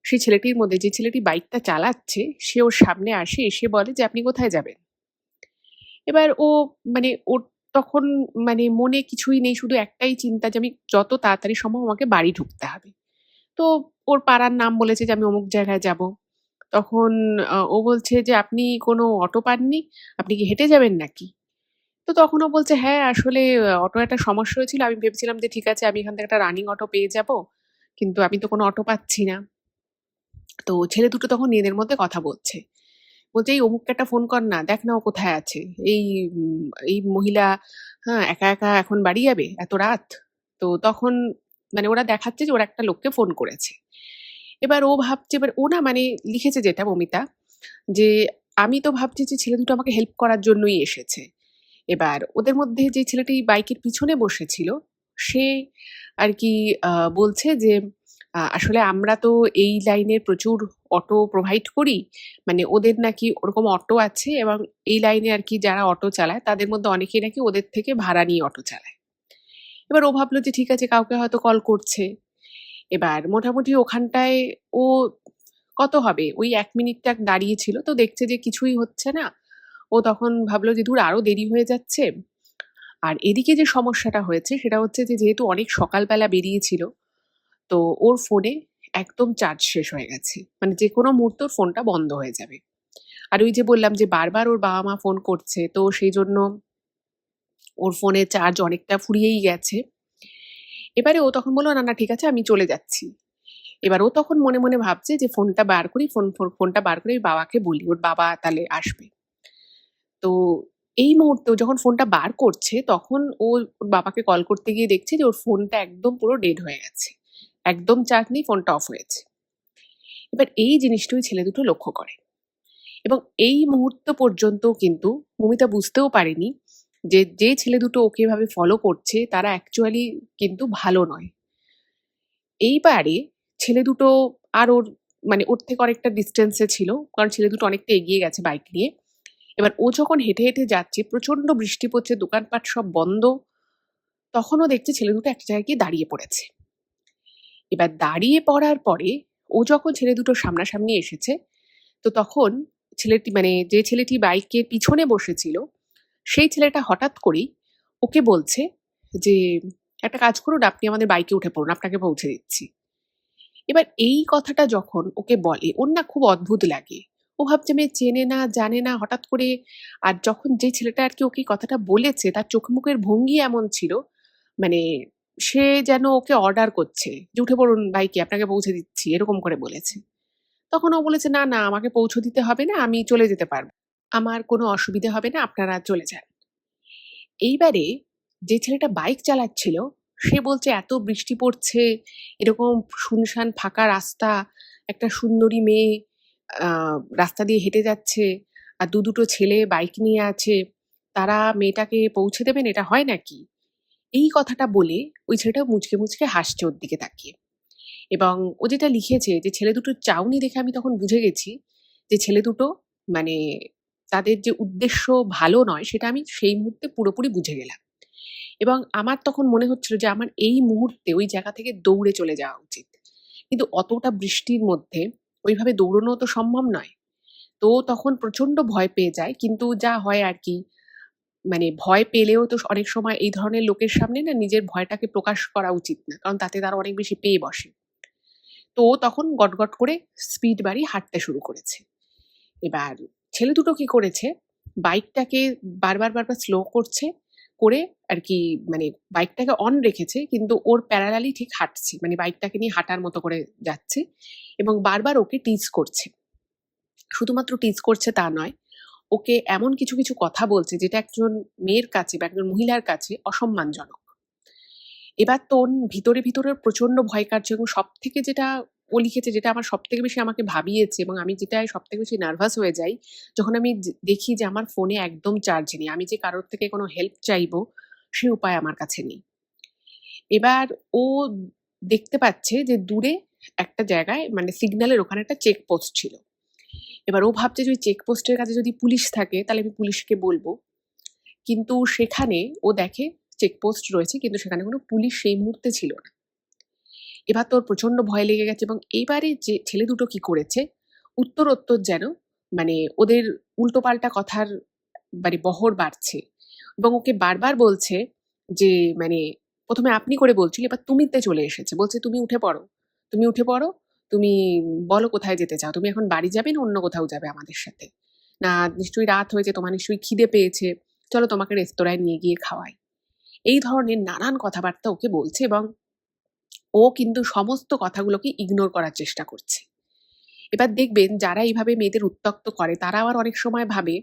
সেই ছেলেটির মধ্যে যে ছেলেটি বাইকটা চালাচ্ছে সে ওর সামনে আসে, এসে বলে যে, "আপনি কোথায় যাবেন?" এবার ও মানে ওর তখন মানে মনে কিছুই নেই, শুধু একটাই চিন্তা যে আমি যত তাড়াতাড়ি সম্ভব আমাকে বাড়ি ঢুকতে হবে। তো ওর পাড়ার নাম বলেছে যে আমি অমুক জায়গায় যাবো। তখন ও বলছে যে, "আপনি কোনো অটো পাননি? আপনি কি হেঁটে যাবেন নাকি?" তো তখন ও বলছে, "হ্যাঁ, আসলে অটোর একটা সমস্যা হয়েছিল। আমি ভেবেছিলাম যে ঠিক আছে আমি এখান থেকে একটা রানিং অটো পেয়ে যাবো। কিন্তু আমি তো কোনো অটো পাচ্ছি না।" তো ছেলে দুটো তখন নিজেদের মধ্যে কথা বলছে। বলছে, "এই অমুককে একটা ফোন কর না। দেখ না ও কোথায় আছে? এই এই মহিলা হ্যাঁ, একা, একা এখন বাড়ি যাবে এত রাত?" তো তখন মানে ওরা দেখাচ্ছে যে ওরা একটা লোককে ফোন করেছে। এবার ও ভাবছে, এবার ও না মানে লিখেছে যেটা মমিতা, যে আমি তো ভাবছি যে ছেলে দুটো আমাকে হেল্প করার জন্যই এসেছে। এবার ওদের মধ্যে যে ছেলেটি বাইকের পিছনে বসেছিল, সে আরকি আ বলছে যে, আসলে আমরা তো এই লাইনে প্রচুর অটো প্রোভাইড করি। মানে ওদের নাকি ওরকম অটো আছে এবং এই লাইনে আরকি যারা অটো চালায় তাদের মধ্যে অনেকেই নাকি ওদের থেকে ভাড়া নিয়ে অটো চালায়।" এবার ও ভাবলো যে ঠিক আছে কাউকে হয়তো কল করছে। এবার মোটামুটি ওখানটায় ও কত হবে? ওই ১ মিনিট টাক দাঁড়িয়ে ছিল। তো দেখছে যে কিছুই হচ্ছে না। ও তখন ভাবলো যে, "ধুর আরো দেরি হয়ে যাচ্ছে।" আর এদিকে যে সমস্যাটা হয়েছে সেটা হচ্ছে যে যেহেতু অনেক সকালবেলা বেরিয়েছিল, তো ওর ফোনে একদম চার্জ শেষ হয়ে গেছে। মানে যেকোনো মুহূর্তে ওর ফোনটা বন্ধ হয়ে যাবে। আর ওই যে বললাম যে বারবার ওর বাবা-মা ফোন করছে, তো সেইজন্য ওর ফোনে চার্জ অনেকটা ফুরিয়েই গেছে। এবারে ও তখন বলল, "না, না ঠিক আছে আমি চলে যাচ্ছি।" এবার ও তখন মনে, মনে ভাবছে যে ফোনটা বার করি, ফোনটা বার করে ওর বাবাকে বলি। ওর বাবা তাহলে আসবে। তো এই মুহূর্তেও যখন ফোনটা বার করছে, তখন ও ওর বাবাকে কল করতে গিয়ে দেখছে যে ওর ফোনটা একদম পুরো ডেড হয়ে গেছে। একদম চার্জ নেই, ফোনটা অফ হয়েছে। এবার এই জিনিসটা ওই ছেলে দুটো লক্ষ্য করে এবং এই মুহূর্ত পর্যন্ত কিন্তু মৌমিতা বুঝতেও পারেনি যে, যে ছেলে দুটো ওকে এভাবে ফলো করছে তারা অ্যাকচুয়ালি কিন্তু ভালো নয়। এইবারে ছেলে দুটো আর ওর মানে ওর থেকে অনেকটা ডিসট্যান্স এ ছিল। কারণ ছেলে দুটো অনেকটা এগিয়ে গেছে বাইক নিয়ে। এবার ও যখন হেঁটে, হেঁটে যাচ্ছে, প্রচন্ড বৃষ্টি পড়ছে, দোকানপাট সব বন্ধ। তখন ও দেখছে ছেলে দুটো একটা জায়গায় গিয়ে দাঁড়িয়ে পড়েছে। এবার দাঁড়িয়ে পড়ার পরে ও যখন ছেলে দুটোর সামনাসামনি এসেছে, তো তখন ছেলেটি মানে যে ছেলেটি বাইকের পিছনে বসেছিল, সেই ছেলেটা হঠাৎ করেই ওকে বলছে যে, "একটা কাজ করুন, আপনি আমাদের বাইকে উঠে পড়ুন, আপনাকে পৌঁছে দিচ্ছি।" এবার এই কথাটা যখন ওকে বলে, ওর না খুব অদ্ভুত লাগে। ও ভাবছে মেয়ে চেনে না, জানে না, হঠাৎ করে আর যখন যে ছেলেটা আরকি ওকে এই কথাটা বলেছে, তার চোখ মুখের ভঙ্গি এমন ছিল, মানে সে যেন ওকে অর্ডার করছে যে, "উঠে পড়ুন বাইকে, আপনাকে পৌঁছে দিচ্ছি।" এরকম করে বলেছে। তখন ও বলেছে, "না, না আমাকে পৌঁছে দিতে হবে না, আমি চলে যেতে পারব। আমার কোনো অসুবিধে হবে না, আপনারা চলে যান।" এইবারে যে ছেলেটা বাইক চালাচ্ছিল, সে বলছে, "এত বৃষ্টি পড়ছে, এরকম শুনশান ফাঁকা রাস্তা, একটা সুন্দরী মেয়ে আ রাস্তা দিয়ে হেঁটে যাচ্ছে, আর দুটো ছেলে বাইক নিয়ে আছে। তারা মেয়েটাকে পৌঁছে দেবেন, এটা হয় নাকি?" এই কথাটা বলে ওই ছেলেটা মুচকে, মুচকে হাসছে ওর দিকে তাকিয়ে। এবং ও যেটা লিখেছে যে ছেলে দুটোর চাউনি দেখে আমি তখন বুঝে গেছি যে ছেলে দুটো মানে তাদের যে উদ্দেশ্য ভালো নয় সেটা আমি সেই মুহূর্তে পুরোপুরি বুঝে গেলাম। এবং আমার তখন মনে হচ্ছিল যে আমার এই মুহূর্তে ওই জায়গা থেকে দৌড়ে চলে যাওয়া উচিত। কিন্তু অতটা বৃষ্টির মধ্যে ওইভাবে দৌড়ানোও তো সম্ভব নয়। তো তখন প্রচন্ড ভয় পেয়ে যায়। কিন্তু যা হয় আরকি, মানে ভয় পেলেও তো অনেক সময় এই ধরনের লোকের সামনে না নিজের ভয়টাকে প্রকাশ করা উচিত না। কারণ তাতে তারা অনেক বেশি পেয়ে বসে। তো ও তখন গটগট করে স্পিড বাড়িয়ে হাঁটতে শুরু করেছে। এবার ছেলে দুটো কি করেছে, বাইকটাকে বারবার, বারবার স্লো করছে। করে আরকি মানে বাইকটাকে অন রেখেছে কিন্তু ওর প্যারালালি ঠিক হাঁটছে। মানে বাইকটাকে নিয়ে হাঁটার মতো করে যাচ্ছে এবং বারবার ওকে টিজ করছে। শুধুমাত্র টিজ করছে তা নয়, ওকে এমন কিছু, কিছু কথা বলছে যেটা একজন মেয়ের কাছে বা একজন মহিলার কাছে অসম্মানজনক। এবার তো ওর ভিতরে, ভিতরে প্রচন্ড ভয় কাটছে এবং সবথেকে যেটা ও লিখেছে, যেটা আমার সবথেকে বেশি আমাকে ভাবিয়েছে এবং আমি যেটায় সবথেকে বেশি নার্ভাস হয়ে যাই, যখন আমি দেখি যে আমার ফোনে একদম চার্জ নেই। আমি যে কারোর থেকে কোনো হেল্প চাইবো, সে উপায় আমার কাছে নেই। এবার ও দেখতে পাচ্ছে যে দূরে একটা জায়গায় মানে সিগন্যালের ওখানে একটা চেকপোস্ট ছিল। এবার ও ভাবছে যে ওই চেকপোস্টের কাছে যদি পুলিশ থাকে তাহলে আমি পুলিশকে বলবো। কিন্তু সেখানে ও দেখে চেকপোস্ট রয়েছে কিন্তু সেখানে কোনো পুলিশ সেই মুহূর্তে ছিল না। এবার তো ওর প্রচন্ড ভয় লেগে গেছে এবং এইবারে যে ছেলে দুটো কি করেছে, উত্তরোত্তর যেন মানে ওদের উল্টোপাল্টা কথার মানে বহর বাড়ছে এবং ওকে বারবার বলছে যে মানে ১ম এ আপনি করে বলছিল, এবার তুমিতে চলে এসেছে। বলছে, "তুমি উঠে পড়ো, তুমি উঠে পড়ো। তুমি বলো কোথায় যেতে চাও? তুমি এখন বাড়ি যাবে না অন্য কোথাও যাবে আমাদের সাথে? না নিশ্চয়ই রাত হয়েছে, তোমার নিশ্চয়ই খিদে পেয়েছে। চলো তোমাকে রেস্তোরাঁয় নিয়ে গিয়ে খাওয়াই।" এই ধরনের নানান কথাবার্তা ওকে বলছে এবং ও কিন্তু সমস্ত কথাগুলোকে ইগনোর করার চেষ্টা করছে। এবার দেখবেন যারা এইভাবে মেয়েদের উত্ত্যক্ত করে তারা আবার অনেক সময় ভাবে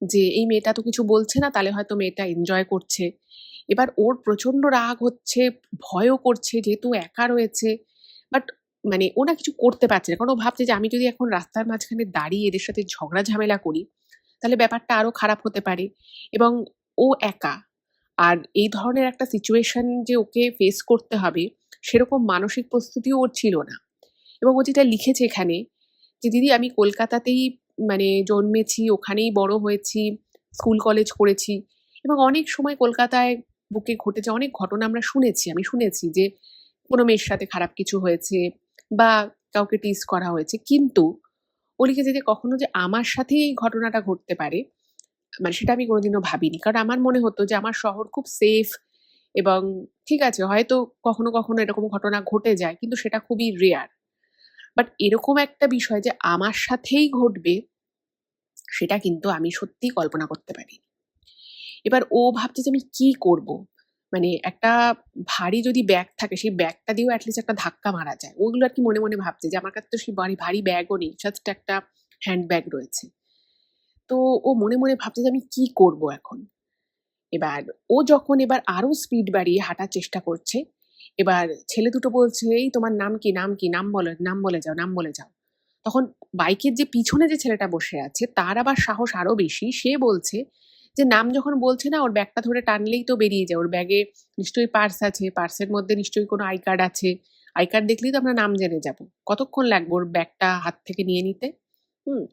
যে এই মেয়েটা তো কিছু বলছে না তাহলে হয়তো মেয়েটা এনজয় করছে। এবার ওর প্রচন্ড রাগ হচ্ছে, ভয়ও করছে যেহেতু একা রয়েছে। বাট মানে ও না কিছু করতে পারছে না। কারণ ও ভাবছে যে আমি যদি এখন রাস্তার মাঝখানে দাঁড়িয়ে এদের সাথে ঝগড়া ঝামেলা করি তাহলে ব্যাপারটা আরো খারাপ হতে পারে এবং ও একা। আর এই ধরনের একটা সিচুয়েশন যে ওকে ফেস করতে হবে সেরকম মানসিক প্রস্তুতিও ওর ছিল না। এবং ও যেটা লিখেছে এখানে যে, "দিদি আমি কলকাতাতেই মানে জন্মেছি, ওখানেই বড় হয়েছি, স্কুল কলেজ করেছি এবং অনেক সময় কলকাতায় বুকে ঘটে যাওয়া অনেক ঘটনা আমরা শুনেছি। আমি শুনেছি যে কোনো মেয়ের সাথে খারাপ কিছু হয়েছে বা কাউকে টিজ করা হয়েছে। কিন্তু ও লিখেছে যে কখনো যে আমার সাথেই এই ঘটনাটা ঘটতে পারে, মানে সেটা আমি কোনোদিনও ভাবিনি। কারণ আমার মনে হতো যে আমার শহর খুব সেফ এবং ঠিক আছে হয়তো কখনো, কখনো এরকম ঘটনা ঘটে যায় কিন্তু সেটা খুবই রেয়ার। বাট এরকম একটা বিষয় যে আমার সাথেই ঘটবে সেটা কিন্তু আমি সত্যিই কল্পনা করতে পারিনি। এবার ও ভাবছে যে আমি কি করব? মানে একটা ভারী যদি ব্যাগ থাকে সেই ব্যাগটা দিয়েও এটলিস্ট একটা ধাক্কা মারা যায়। ওগুলো আরকি মনে, মনে ভাবছে যে আমার কাছে তো সেই ভারী ব্যাগও নেই। জাস্ট একটা হ্যান্ড ব্যাগ রয়েছে। তো ও মনে, মনে ভাবছে যে আমি কি করব এখন? এবার ও যখন এবার আরো স্পিড বাড়িয়ে হাঁটার চেষ্টা করছে, এবার ছেলে দুটো বলছে, "এই তোমার নাম কি? নাম কি? নাম বলে যাও, নাম বলে যাও।" তখন বাইকের যে পিছনে যে ছেলেটা বসে আছে তার আবার সাহস আরো বেশি। সে বলছে যে নাম যখন বলছে না ওর ব্যাগটা ধরে টানলেই তো বেরিয়ে যায়। ওর ব্যাগে নিশ্চয়ই পার্স আছে, পার্সের মধ্যে নিশ্চয়ই কোনো আই কার্ড আছে। আই কার্ড দেখলেই তো আমরা নাম জেনে যাবো। কতক্ষণ লাগবে ওর ব্যাগটা হাত থেকে নিয়ে নিতে? হুম?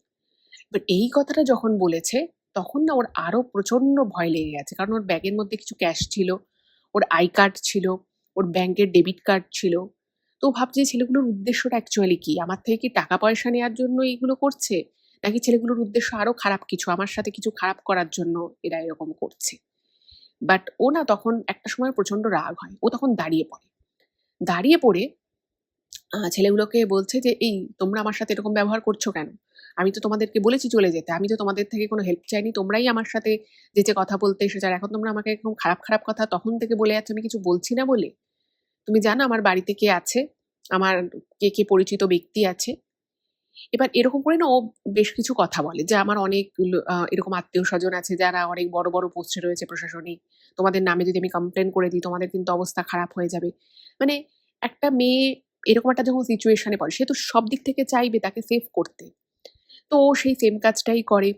এবার এই কথাটা যখন বলেছে, তখন না ওর আরো প্রচন্ড ভয় লেগে গেছে। কারণ ওর ব্যাগের মধ্যে কিছু ক্যাশ ছিল, ওর আই কার্ড ছিল, ওর ব্যাংকের ডেবিট কার্ড ছিল। তো ও ভাবছে ছেলেগুলোর উদ্দেশ্যটা অ্যাকচুয়ালি কি? আমার থেকে কি টাকা পয়সা নেয়ার জন্য এইগুলো করছে? নাকি ছেলেগুলোর উদ্দেশ্য আরো খারাপ কিছু, আমার সাথে কিছু খারাপ করার জন্য এরা এরকম করছে? বাট ও না তখন একটা সময় প্রচন্ড রাগ হয়। ও তখন দাঁড়িয়ে পড়ে। দাঁড়িয়ে পড়ে ছেলেগুলোকে বলছে যে, "এই তোমরা আমার সাথে এরকম ব্যবহার করছো কেন? আমি তো তোমাদেরকে বলেছি চলে যেতে। আমি তো তোমাদের থেকে কোনো হেল্প চাইনি। তোমরাই আমার সাথে যেচে কথা বলতে এসেছো। আর এখন তোমরা আমাকে এরকম খারাপ, খারাপ কথা তখন থেকে বলে যাচ্ছ আমি কিছু বলছি না বলে? তুমি জানো আমার বাড়িতে কে আছে? আমার কে পরিচিত ব্যক্তি আছে?" এবার এরকম করে না ও বেশ কিছু কথা বলে যে, "আমার অনেক এরকম আত্মীয়স্বজন আছে যারা অনেক বড়, বড় পোস্টে রয়েছে প্রশাসনিক। তোমাদের নামে যদি আমি কমপ্লেন করে দিই তোমাদের কিন্তু অবস্থা খারাপ হয়ে যাবে।" মানে একটা মেয়ে এরকম একটা যখন সিচুয়েশন এ পড়ে সে তো সব দিক থেকে চাইবে তাকে সেভ করতে। তো ও সেই সেম কাজটাই করে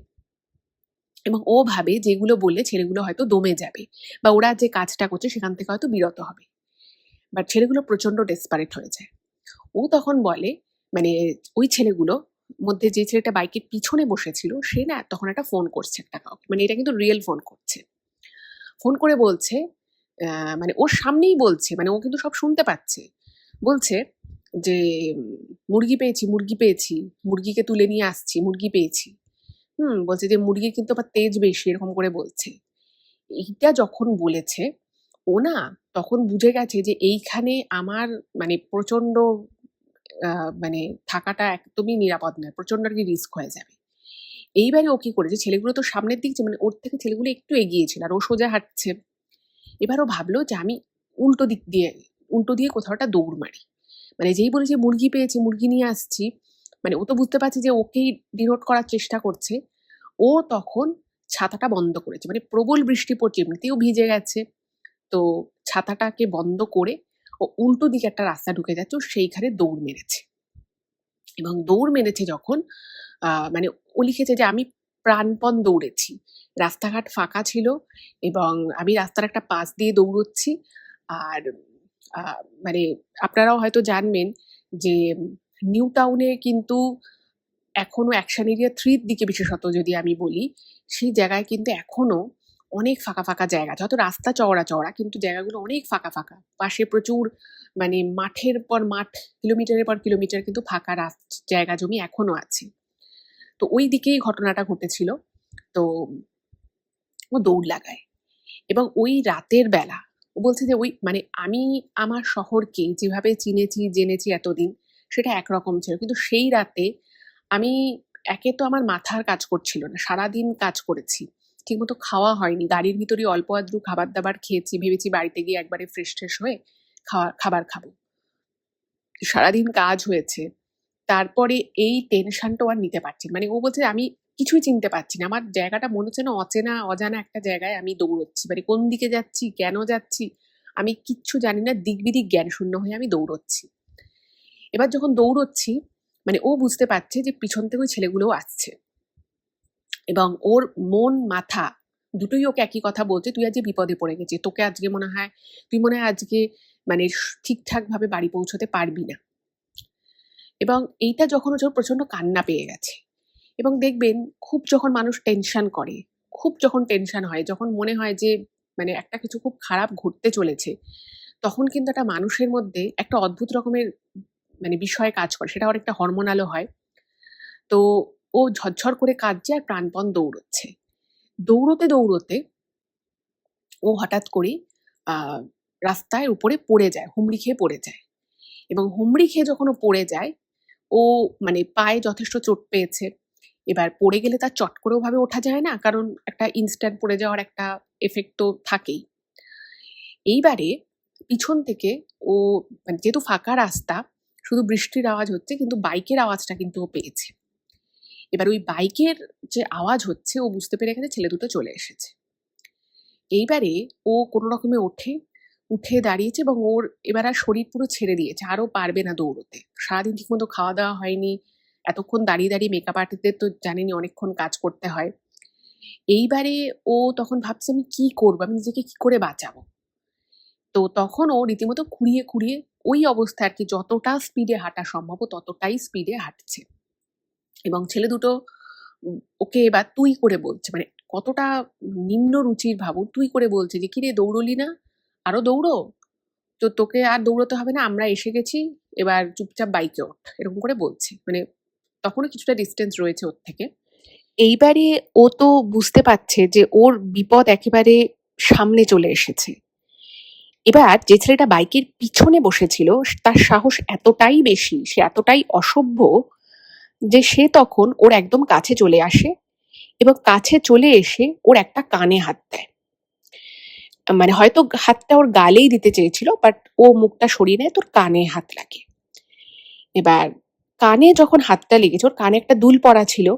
এবং ও ভাবে যেগুলো বললে ছেলেগুলো হয়তো দমে যাবে বা ওরা যে কাজটা করছে সেখান থেকে হয়তো বিরত হবে। বাট ছেলেগুলো প্রচন্ড ডেসপারেট হয়ে যায়। ও তখন বলে মানে ওই ছেলেগুলো মধ্যে যে ছেলেটা বাইকের পিছনে বসেছিল সে না তখন একটা ফোন করছে একটা কাউকে। মানে এটা কিন্তু রিয়েল ফোন করছে। ফোন করে বলছে মানে ওর সামনেই বলছে মানে ও কিন্তু সব শুনতে পাচ্ছে। বলছে যে, "মুরগি পেয়েছি, মুরগি পেয়েছি। মুরগিকে তুলে নিয়ে আসছি, মুরগি পেয়েছি।" বলছে যে, "মুরগির কিন্তু আবার তেজ বেশি।" এরকম করে বলছে। এইটা যখন বলেছে, ও না তখন বুঝে গেছে যে এইখানে আমার মানে প্রচন্ড আ মানে থাকাটা একদমই নিরাপদ নয়। প্রচন্ড আরকি রিস্ক হয়ে যাবে। এইবারে ও কি করেছে ছেলেগুলো তো সামনের দিক মানে ওর থেকে ছেলেগুলো একটু এগিয়ে ছিল আর ও সোজা হাঁটছে। এবার ও ভাবলো যে আমি উল্টো দিক দিয়ে উল্টো দিয়ে কোথাও একটা দৌড় মারি। মানে যেই বলেছে মুরগি পেয়েছি, মুরগি নিয়ে আসছি। মানে ও তো বুঝতে পারছে যে ওকেই ডিনোট করার চেষ্টা করছে। ও তখন ছাতাটা বন্ধ করেছে। মানে প্রবল বৃষ্টি পড়ছে, এমনিতেও ভিজে গেছে। তো ছাতাটাকে বন্ধ করে ও উল্টো দিকে একটা রাস্তা ঢুকে যাচ্ছে। ও সেইখানে দৌড় মেরেছে। এবং দৌড় মেরেছে যখন মানে ও লিখেছে যে, "আমি প্রাণপণ দৌড়েছি। রাস্তাঘাট ফাঁকা ছিল এবং আমি রাস্তার একটা পাশ দিয়ে দৌড়চ্ছি। আর মানে আপনারাও হয়তো জানবেন যে নিউ টাউনে কিন্তু এখনো অ্যাকশন এরিয়া 3 র দিকে বিশেষত যদি আমি বলি, সেই জায়গায় কিন্তু এখনো অনেক ফাঁকা, ফাঁকা জায়গা আছে। হয়তো রাস্তা চওড়া, চওড়া কিন্তু জায়গাগুলো অনেক ফাঁকা, ফাঁকা। পাশে প্রচুর মানে মাঠের পর মাঠ, কিলোমিটারের পর কিলোমিটার কিন্তু ফাঁকা জায়গা জমি এখনো আছে। তো ওই দিকেই ঘটনাটা ঘটেছিল। তো ও দৌড় লাগায় এবং ওই রাতের বেলা ও বলছে যে ওই মানে আমি আমার শহরকে যেভাবে চিনেছি, জেনেছি এতদিন সেটা একরকম ছিল। কিন্তু সেই রাতে আমি একে তো আমার মাথার কাজ করছিল না। সারাদিন কাজ করেছি। ঠিকমতো খাওয়া হয়নি। গাড়ির ভিতরেই অল্প আধটু খাবার-দাবার খেয়েছি। ভেবেছি বাড়িতে গিয়ে একবারে ফ্রেশ-ট্রেশ হয়ে খাবার খাবো। সারাদিন কাজ হয়েছে। তারপরে এই টেনশনটাও আর নিতে পারছি না। মানে ও বলছে আমি কিছুই চিনতে পারছি না। আমার জায়গাটা মনে হচ্ছে না অচেনা, অজানা একটা জায়গায় আমি দৌড়চ্ছি। মানে কোন দিকে যাচ্ছি, কেন যাচ্ছি আমি কিচ্ছু জানি না। দিক-বিদিক জ্ঞানশূন্য হয়ে আমি দৌড়চ্ছি। এবার যখন দৌড়চ্ছি মানে ও বুঝতে পারছে যে পিছন থেকে ওই ছেলেগুলোও আসছে। এবং ওর মন মাথা দুটোই ওকে একই কথা বলছে, তুই আজকে বিপদে পড়ে গেছিস। তোকে আজকে তুই মনে হয় আজকে মানে ঠিকঠাকভাবে বাড়ি পৌঁছতে পারবি না। এবং এইটা যখন ওর প্রচন্ড কান্না পেয়ে গেছে। এবং দেখবেন খুব যখন মানুষ টেনশন করে, খুব যখন টেনশন হয়, যখন মনে হয় যে মানে একটা কিছু খুব খারাপ ঘটতে চলেছে, তখন কিন্তু একটা মানুষের মধ্যে একটা অদ্ভুত রকমের মানে বিষয় কাজ করে। সেটা অনেকটা হরমোনালও হয়। তো ও ঝরঝর করে কাঁদছে আর প্রাণপণ দৌড়চ্ছে। দৌড়তে, দৌড়তে ও হঠাৎ করেই আ রাস্তার উপরে পড়ে যায়, হুমড়ি খেয়ে পড়ে যায়। এবং হুমড়ি খেয়ে যখন ও পড়ে যায়, ও মানে পায়ে যথেষ্ট চোট পেয়েছে। এবার পড়ে গেলে তার চট করে ওভাবে ওঠা যায় না। কারণ একটা ইনস্ট্যান্ট পড়ে যাওয়ার একটা এফেক্ট তো থাকেই। এইবারে পিছন থেকে ও মানে যেহেতু ফাঁকা রাস্তা, শুধু বৃষ্টির আওয়াজ হচ্ছে কিন্তু বাইকের আওয়াজটা কিন্তু ও পেয়েছে। এবার ওই বাইকের যে আওয়াজ হচ্ছে ও বুঝতে পেরে গেছে ছেলে দুটো চলে এসেছে। এইবারে ও কোনো রকমে উঠে দাঁড়িয়েছে এবং ওর এবার আর শরীর পুরো ছেড়ে দিয়েছে। আর ও পারবে না দৌড়তে। সারাদিন ঠিকমতো খাওয়া-দাওয়া হয়নি। এতক্ষণ দাঁড়িয়ে, দাঁড়িয়ে মেকআপ আর্টিস্টদের তো জানেনই অনেকক্ষণ কাজ করতে হয়। এইবারে ও তখন ভাবছে আমি কি করব? আমি নিজেকে কি করে বাঁচাবো? তো তখন ও রীতিমতো খুঁড়িয়ে, খুঁড়িয়ে ওই অবস্থায় আরকি যতটা স্পিডে হাঁটা সম্ভব ও ততটাই স্পিডে হাঁটছে। এবং ছেলে দুটো ওকে এবার তুই করে বলছে। মানে কতটা নিম্ন রুচির ভাবুন, তুই করে বলছে যে, "কিরে দৌড়লি না? আরো দৌড়ো। তো তোকে আর দৌড়াতে হবে না। আমরা এসে গেছি। এবার চুপচাপ বাইকে ওঠ।" এরকম করে বলছে। মানে তখনও কিছুটা ডিসট্যান্স রয়েছে ওর থেকে। এইবারে ও তো বুঝতে পারছে যে ওর বিপদ একেবারে সামনে চলে এসেছে। এবার যে ছেলেটা বাইকের পিছনে বসেছিল তার সাহস এতটাই বেশি, সে এতটাই অসভ্য যে সে তখন ওর একদম কাছে চলে আসে এবং কাছে চলে এসে ওর একটা কানে হাত দেয়। মানে হয়তো হাতটা ওর গালেই দিতে চেয়েছিল, বাট ও মুখটা সরিয়ে নেয়, তোর কানে হাত লাগে। এবার কানে যখন হাতটা লেগেছে, ওর কানে একটা দুল পড়া ছিল,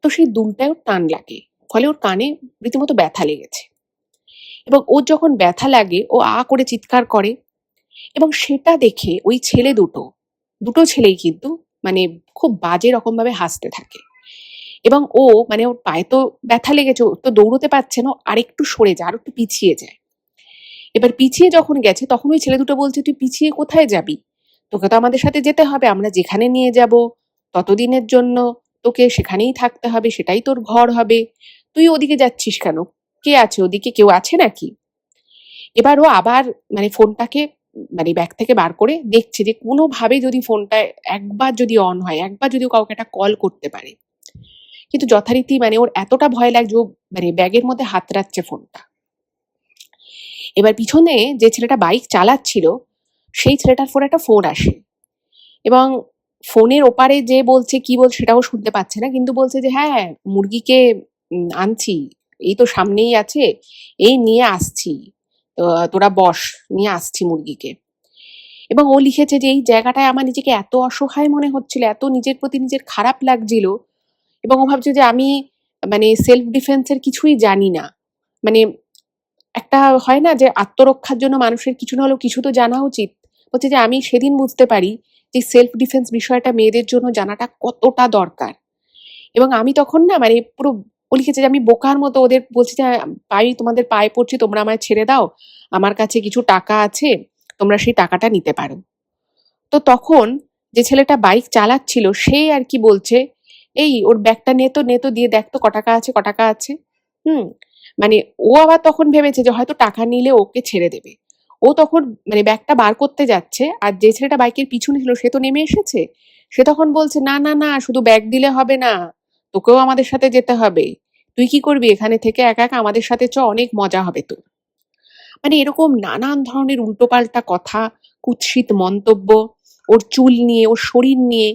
তো সেই দুলটায় ওর টান লাগে। ফলে ওর কানে রীতিমতো ব্যথা লেগেছে। এবং ওর যখন ব্যথা লাগে ও আ করে চিৎকার করে এবং সেটা দেখে ওই ছেলে দুটো ছেলেই কিন্তু মানে খুব বাজে রকমভাবে হাসতে থাকে। এবং ও মানে ওর পায়ে তো ব্যথা লেগেছে, ও তো দৌড়তে পারছে না, আরেকটু সরে যায়, আরেকটু পিছিয়ে যায়। এবার পিছিয়ে যখন গেছে তখন ওই ছেলে দুটো বলছে, "তুই পিছিয়ে কোথায় যাবি? তোকে তো আমাদের সাথে যেতে হবে। আমরা যেখানে নিয়ে যাব ততদিনের জন্য তোকে সেখানেই থাকতে হবে। সেটাই তোর ঘর হবে। তুই ওদিকে যাচ্ছিস কেন? কে আছে ওদিকে? কেউ আছে নাকি?" এবার ও আবার মানে ফোনটাকে মানে ব্যাগ থেকে বার করে দেখছে যে কোনোভাবে যদি ফোনটা একবার যদি অন হয়, একবার যদি ও কাউকে একটা কল করতে পারে। কিন্তু যথারীতি মানে ওর এতটা ভয় লাগছে ও মানে ব্যাগের মধ্যে হাত রাখছে ফোনটা। এবার পিছনে যে ছেলেটা বাইক চালাচ্ছিল সেই ছেলেটার ফোনে একটা ফোন আসে এবং ফোনের ওপারে যে বলছে কি বলছে সেটাও শুনতে পাচ্ছে না, কিন্তু বলছে যে হ্যাঁ মুরগিকে আনছি, এই তো সামনেই আছে, এই নিয়ে আসছি, তোরা বস, নিয়ে আসছি মুরগিকে। এবং ও লিখেছে যে এই জায়গাটায় আমার নিজেকে এত অসহায় মনে হচ্ছিল, এত নিজের প্রতি নিজের খারাপ লাগছিল এবং ও ভাবছে যে আমি মানে সেলফ ডিফেন্সের কিছুই জানি না। মানে একটা হয় না যে আত্মরক্ষার জন্য মানুষের কিছু না হলেও কিছু তো জানা উচিত। বলছে যে আমি সেদিন বুঝতে পারি যে সেলফ ডিফেন্স বিষয়টা মেয়েদের জন্য জানাটা কতটা দরকার। এবং আমি তখন না মানে পুরো ও লিখেছে যে আমি বোকার মতো ওদের বলছি যে তোমাদের পায়ে পড়ছি, তোমরা আমায় ছেড়ে দাও, আমার কাছে কিছু টাকা আছে, তোমরা সেই টাকাটা নিতে পারো। তো তখন যে ছেলেটা বাইক চালাচ্ছিল সে আর কি বলছে, এই ওর ব্যাগটা নে তো দিয়ে দেখ তো ক টাকা আছে। হুম মানে ও আবার তখন ভেবেছে যে হয়তো টাকা নিলে ওকে ছেড়ে দেবে। ও তখন মানে ব্যাগটা বার করতে যাচ্ছে, আর যে ছেলেটা বাইকের পিছনে ছিল সে তো নেমে এসেছে। সে তখন বলছে, না না না, শুধু ব্যাগ দিলে হবে না, তোকেও আমাদের সাথে যেতে হবে। তুই কি করবি এখানে থেকে একা একা, আমাদের সাথে চ, অনেক মজা হবে তোর। মানে এরকম নানান ধরনের উল্টোপাল্টা কথা, কুৎসিত মন্তব্য, ওর চুল নিয়ে, ওর শরীর নিয়ে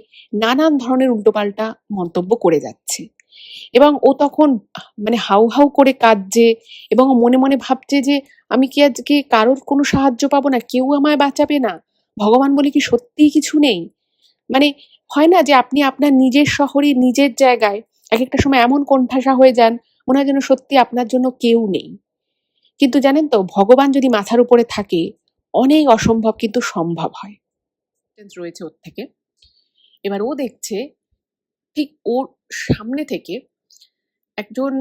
নানান ধরনের উল্টোপাল্টা মন্তব্য করে যাচ্ছে। এবং ও তখন মানে হাউ হাউ করে কাঁদছে, এবং ও মনে মনে ভাবছে যে আমি কি আজকে কারোর কোনো সাহায্য পাবো না, কেউ আমায় বাঁচাবে না, ভগবান বলে কি সত্যিই কিছু নেই। মানে হয় না যে আপনি আপনার নিজের শহরে নিজের জায়গায় এক একটা সময় এমন কোণঠাসা হয়ে যান, মনে হয় যেন সত্যি আপনার জন্য কেউ নেই। কিন্তু জানেন তো, ভগবান যদি মাথার উপরে থাকে, অনেক অসম্ভব কিন্তু সম্ভব হয়। রয়েছে ওর থেকে। এবার ও দেখছে ঠিক ওর সামনে থেকে একজন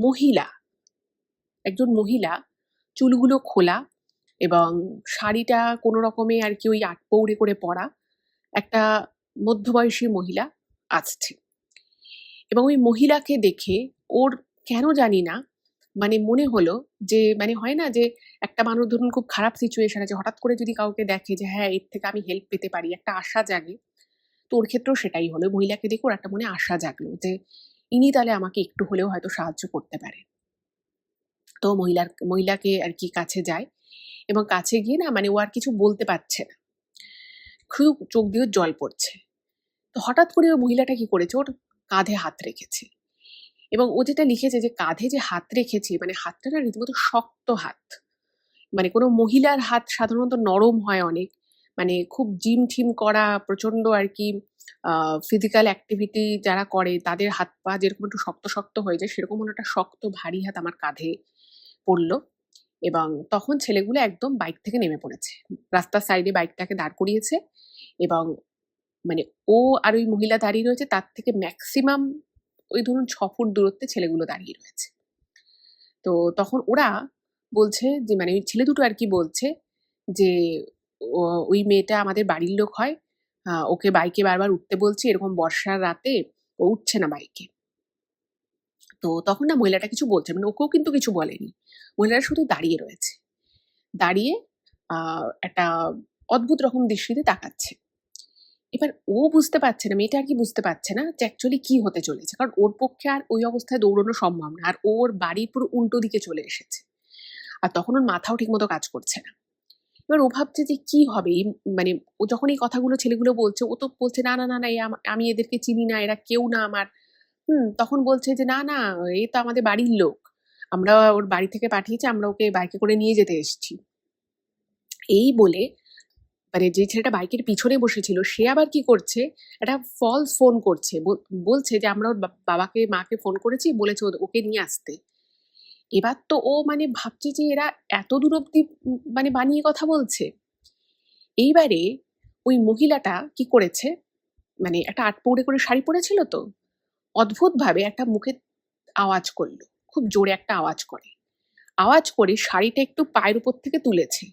মহিলা একজন মহিলা, চুলগুলো খোলা এবং শাড়িটা কোনো রকমে আর কি ওই আটপৌড়ে করে পরা একটা মধ্যবয়সী মহিলা আসছে। এবং ওই মহিলাকে দেখে ওর কেন জানি না মানে মনে হলো যে, মানে হয় না যে একটা মানুষ ধরুন খুব খারাপ সিচুয়েশন আছে, হঠাৎ করে যদি কাউকে দেখে যে হ্যাঁ এর থেকে আমি হেল্প পেতে পারি, একটা আশা জাগে। তো ওর ক্ষেত্রেও সেটাই হলো, মহিলাকে দেখে ওর একটা মনে আশা জাগলো যে ইনি তাহলে আমাকে একটু হলেও হয়তো সাহায্য করতে পারে। তো মহিলাকে আর কি কাছে যায়, এবং কাছে গিয়ে না মানে ও আর কিছু বলতে পারছে না, খুব চোখ দিয়ে জল পড়ছে। তো হঠাৎ করে ওই মহিলাটা কি করেছে, ওর কাঁধে হাত রেখেছে। এবং ও যেটা লিখেছে যে কাঁধে যে হাত রেখেছে, মানে হাতটা না রীতিমতো শক্ত হাত। মানে কোনো মহিলার হাত সাধারণত নরম হয় অনেক, মানে খুব জিম ঠিম করা প্রচন্ড আর কি ফিজিক্যাল অ্যাক্টিভিটি যারা করে তাদের হাত পা যেরকম একটু শক্ত শক্ত হয়ে যায়, সেরকম হলো একটা শক্ত ভারী হাত আমার কাঁধে পড়লো। এবং তখন ছেলেগুলো একদম বাইক থেকে নেমে পড়েছে, রাস্তার সাইডে বাইকটাকে দাঁড় করিয়েছে। এবং মানে ও আর ওই মহিলা দাঁড়িয়ে রয়েছে, তার থেকে ম্যাক্সিমাম ওই ধরুন 6 ফুট দূরত্বে ছেলেগুলো দাঁড়িয়ে রয়েছে। তো তখন ওরা বলছে যে, মানে ওই ছেলে দুটো আর কি বলছে যে ওই মেয়েটা আমাদের বাড়ির লোক হয়, ওকে বাইকে বারবার উঠতে বলছি, এরকম বর্ষার রাতে ও উঠছে না বাইকে। তো তখন না মহিলাটা কিছু বলছে, মানে ওকেও কিন্তু কিছু বলেনি, মহিলাটা শুধু দাঁড়িয়ে রয়েছে, দাঁড়িয়ে একটা অদ্ভুত রকম দৃষ্টিতে তাকাচ্ছে। এবার ও বুঝতে পারছে না, মেয়েটা আর কি বুঝতে পারছে না যে অ্যাকচুয়ালি কি হতে চলেছে, কারণ ওর পক্ষে আর ওই অবস্থায় দৌড়ানো সম্ভব না, আর ওর বাড়ির পুরো উল্টো দিকে চলে এসেছে। আর তখন ওর মাথাও ঠিকমতো কাজ করছে না। এবার ও ভাবছে যে কি হবে, মানে ও যখন এই কথাগুলো ছেলেগুলো বলছে, ও তো বলছে না না না না, আমি এদেরকে চিনি না, এরা কেউ না আমার। তখন বলছে যে না না, এই তো আমাদের বাড়ির লোক, আমরা ওর বাড়ি থেকে পাঠিয়েছি, আমরা ওকে বাইকে করে নিয়ে যেতে এসেছি। এই বলে মানে যে ছেলেটা বাইকের পিছনে বসেছিল সে আবার কি করছে, একটা ফলস ফোন করছে, বলছে যে আমরা ওর বাবাকে মাকে ফোন করেছি, বলেছে ওকে নিয়ে আসতে। এবার তো ও মানে ভাবছে যে এরা এত দূর অব্দি মানে বানিয়ে কথা বলছে। এইবারে ওই মহিলাটা কি করেছে, মানে একটা আটপৌড়ে করে শাড়ি পরেছিল, তো অদ্ভুতভাবে একটা মুখে আওয়াজ করলো, খুব জোরে একটা আওয়াজ করে, আওয়াজ করে শাড়িটা একটু পায়ের উপর থেকে তুলেছে,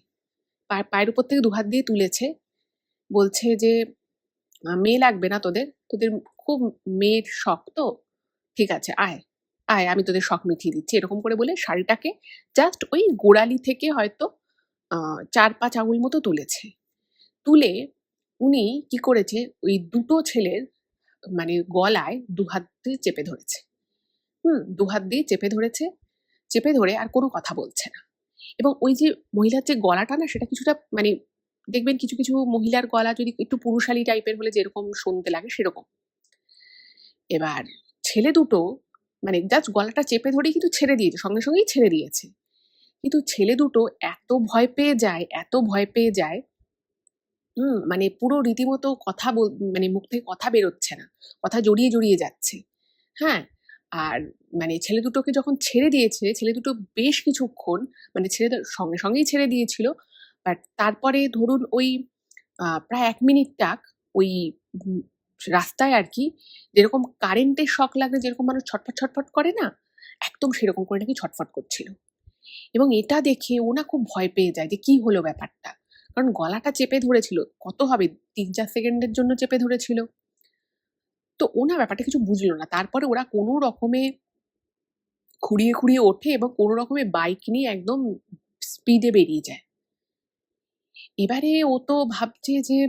পায়ের উপর থেকে দুহাত দিয়ে তুলেছে। বলছে যে মেয়ে লাগবে না তোদের, তোদের খুব মেয়ের শখ তো, ঠিক আছে আয় আয়, আমি তোদের শখ মিটিয়ে দিচ্ছি, এরকম করে বলে শাড়িটাকে জাস্ট ওই গোড়ালি থেকে হয়তো 4-5 আঙুল মতো তুলেছে। তুলে উনি কি করেছে, ওই দুটো ছেলের মানে গলায় দুহাত দিয়ে চেপে ধরেছে। দুহাত দিয়ে চেপে ধরেছে, চেপে ধরে আর কোনো কথা বলছে না। এবং ওই যে মহিলার যে গলাটা না, সেটা কিছুটা মানে দেখবেন কিছু কিছু মহিলার গলা যদি একটু পুরুষালী টাইপের হলে যেরকম শুনতে লাগে সেরকম। এবার ছেলে দুটো মানে জাস্ট গলাটা চেপে ধরেই কিন্তু ছেড়ে দিয়েছে, সঙ্গে সঙ্গেই ছেড়ে দিয়েছে। কিন্তু ছেলে দুটো এত ভয় পেয়ে যায়, এত ভয় পেয়ে যায়, মানে পুরো রীতিমতো কথা মানে মুখ থেকে কথা বেরোচ্ছে না, কথা জড়িয়ে জড়িয়ে যাচ্ছে। হ্যাঁ, আর মানে ছেলে দুটোকে যখন ছেড়ে দিয়েছে, ছেলে দুটো বেশ কিছুক্ষণ মানে সঙ্গে সঙ্গেই ছেড়ে দিয়েছিল, বাট তারপরে ধরুন ওই প্রায় 1 মিনিট টাক ওই উম, রাস্তায় আর কি যেরকম কারেন্টের শক লাগলে যেরকম মানুষ ছটফট ছটফট করে না, একদম সেরকম করে নাকি ছটফট করছিল। এবং এটা দেখে ও না খুব ভয় পেয়ে যায় যে কি হলো ব্যাপারটা, কারণ গলাটা চেপে ধরেছিল। কত হবে? ৩-৪ সেকেন্ডের জন্য চেপে ধরেছিল। তো ও না ব্যাপারটা কিছু বুঝলো না। তারপরে ওরা কোনো রকমে খুঁড়িয়ে, খুঁড়িয়ে ওঠে এবং কোনো রকমে বাইক নিয়ে একদম স্পিডে বেরিয়ে যায়। এবারে ও তো ভাবছে যে